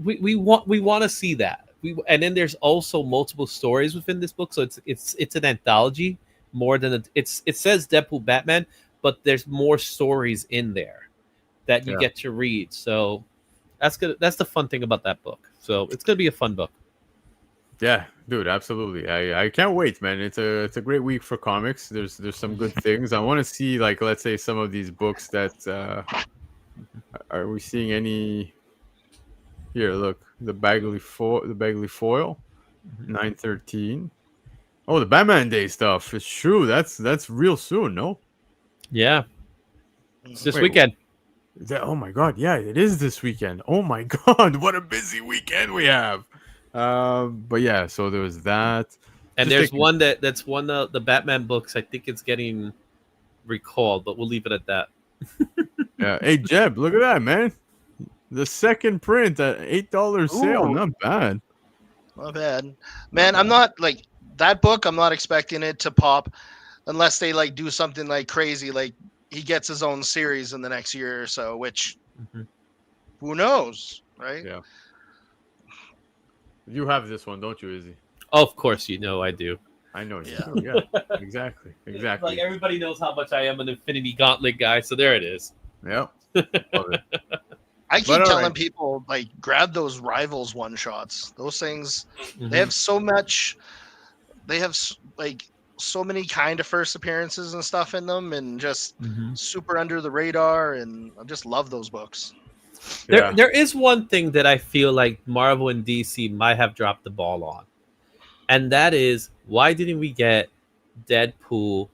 we want to see that. And then there's also multiple stories within this book, so it's an anthology more than it says Deadpool Batman, but there's more stories in there that you get to read. So that's good. That's the fun thing about that book. So it's gonna be a fun book. Yeah, dude, absolutely. I can't wait, man. It's a great week for comics. There's some good things. I want to see, like, let's say some of these books that are we seeing any here? Look, the Bagley foil, 913. Oh, the Batman Day stuff. It's true. That's real soon, no? Yeah, it's this Wait, weekend. oh my god, yeah, it is this weekend. Oh my god, what a busy weekend we have. But yeah, so there was that. And Just there's thinking- one that's one of the Batman books. I think it's getting recalled, but we'll leave it at that. Yeah. Hey Jeb, look at that, man. The second print at $8 sale. Ooh. Not bad. Not bad, man. I'm not like that book. I'm not expecting it to pop unless they like do something like crazy, like he gets his own series in the next year or so. Which, who knows, right? Yeah. You have this one, don't you, Izzy? Oh, of course, you know I do. I know you Yeah. do. Yeah. Exactly. Like everybody knows how much I am an Infinity Gauntlet guy, so there it is. Yep. Love it. I keep But, all telling right. people like grab those Rivals one shots. Those things, they have so much. They have like so many kind of first appearances and stuff in them, and just super under the radar. And I just love those books. Yeah. There is one thing that I feel like Marvel and DC might have dropped the ball on, and that is why didn't we get Deadpool,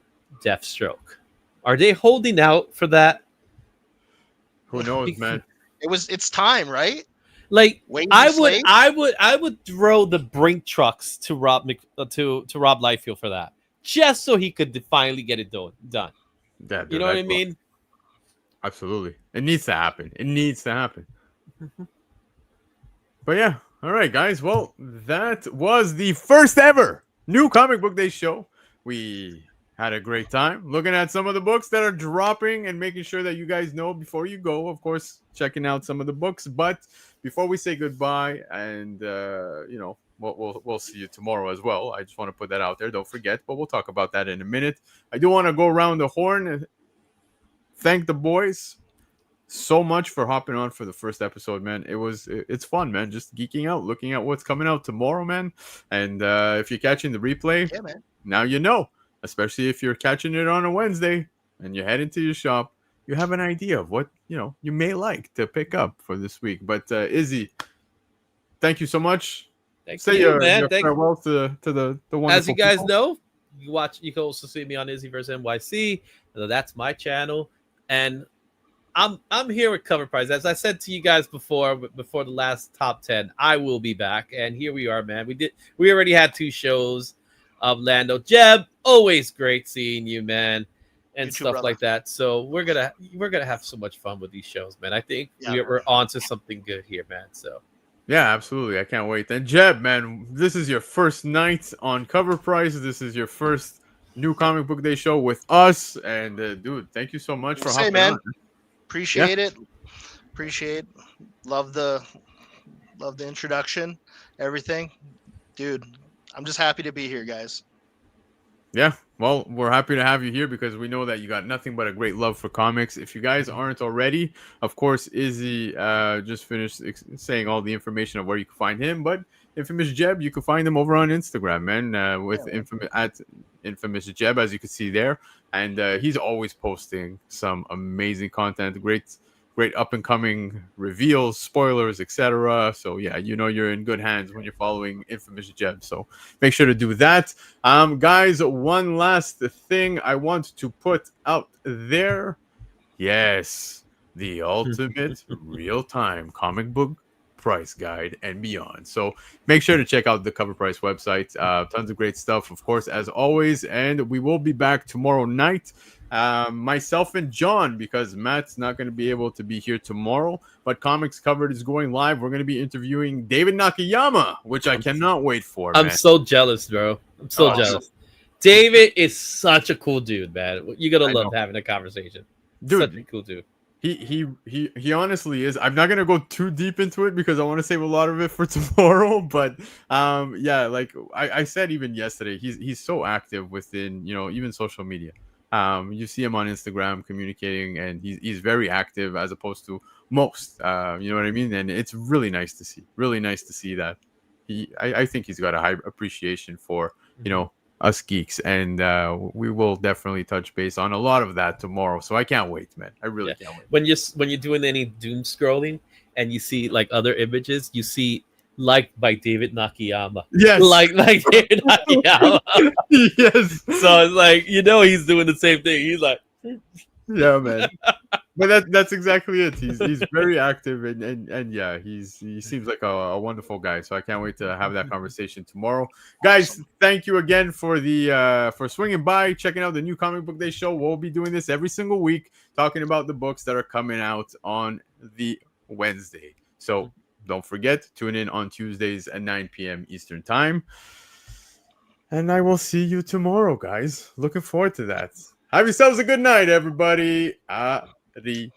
Deathstroke? Are they holding out for that? Who knows, man? It's time, right? Like Waiting I to would, slate? I would throw the Brink trucks to Rob to Rob Liefeld for that, just so he could finally get it done. Yeah, You dude, know what I I'd love- mean? Absolutely. It needs to happen. It needs to happen. But yeah, all right, guys. Well, that was the first ever new Comic Book Day show. We had a great time looking at some of the books that are dropping and making sure that you guys know before you go, of course, checking out some of the books. But before we say goodbye, and you know, we'll see you tomorrow as well. I just want to put that out there. Don't forget, but we'll talk about that in a minute. I do want to go around the horn and thank the boys so much for hopping on for the first episode, man. It's fun, man. Just geeking out, looking at what's coming out tomorrow, man. And if you're catching the replay, Yeah, man. now you know. Especially if you're catching it on a Wednesday and you head into your shop, you have an idea of what you may like to pick up for this week. But Izzy, thank you so much. Thank Say you, your man. farewell to the wonderful As you guys people. know, you can also see me on Izzyverse NYC. That's my channel, and I'm here with Cover Price. As I said to you guys before the last top 10, I will be back, and here we are, man. We already had 2 shows of Lando. Jeb, always great seeing you, man, and You too, stuff brother. like that. So we're gonna have so much fun with these shows, man. I think Yeah, we're on to something good here, man. So Yeah, absolutely. I can't wait. And Jeb, man, this is your first night on Cover Price. This is your first new Comic Book Day show with us. And dude, thank you so much for Say, hopping man. on. Appreciate it. Appreciate. Love the introduction. Everything, dude. I'm just happy to be here, guys. Yeah, well, we're happy to have you here because we know that you got nothing but a great love for comics. If you guys aren't already, of course, Izzy just finished saying all the information of where you can find him. But Infamous Jeb, you can find him over on Instagram, man, with Infamous Jeb, as you can see there. And he's always posting some amazing content, great up and coming reveals, spoilers, etc. So yeah, you're in good hands when you're following Infamous Jeb. So make sure to do that. Guys, one last thing I want to put out there. Yes, the ultimate real-time comic book price guide and beyond. So make sure to check out the Cover Price website. Tons of great stuff, of course, as always. And we will be back tomorrow night. Myself and John, because Matt's not going to be able to be here tomorrow, but Comics Covered is going live. We're going to be interviewing David Nakayama, which I cannot wait for. I'm man. so jealous, bro. I'm so Awesome. jealous. David is such a cool dude, man. You're gonna I love know. having a conversation. Dude, Such a cool dude. He honestly is. I'm not gonna go too deep into it because I want to save a lot of it for tomorrow. But yeah, like I said even yesterday, he's so active within even social media. You see him on Instagram communicating, and he's very active as opposed to most. You know what I mean? And it's really nice to see. Really nice to see that I think he's got a high appreciation for us geeks, and we will definitely touch base on a lot of that tomorrow. So I can't wait, man. I really can't wait. When you're doing any doom scrolling and you see like other images, you see liked by David Nakayama. Yes, like David Nakayama. Yes. So it's like he's doing the same thing. He's like, yeah, man. But that's exactly it. He's very active, and yeah, he seems like a wonderful guy. So I can't wait to have that conversation tomorrow, guys. Awesome. Thank you again for for swinging by, checking out the new Comic Book Day show. We'll be doing this every single week, talking about the books that are coming out on the Wednesday. So don't forget, tune in on Tuesdays at 9 p.m. Eastern time, and I will see you tomorrow, guys. Looking forward to that. Have yourselves a good night, everybody. Adios.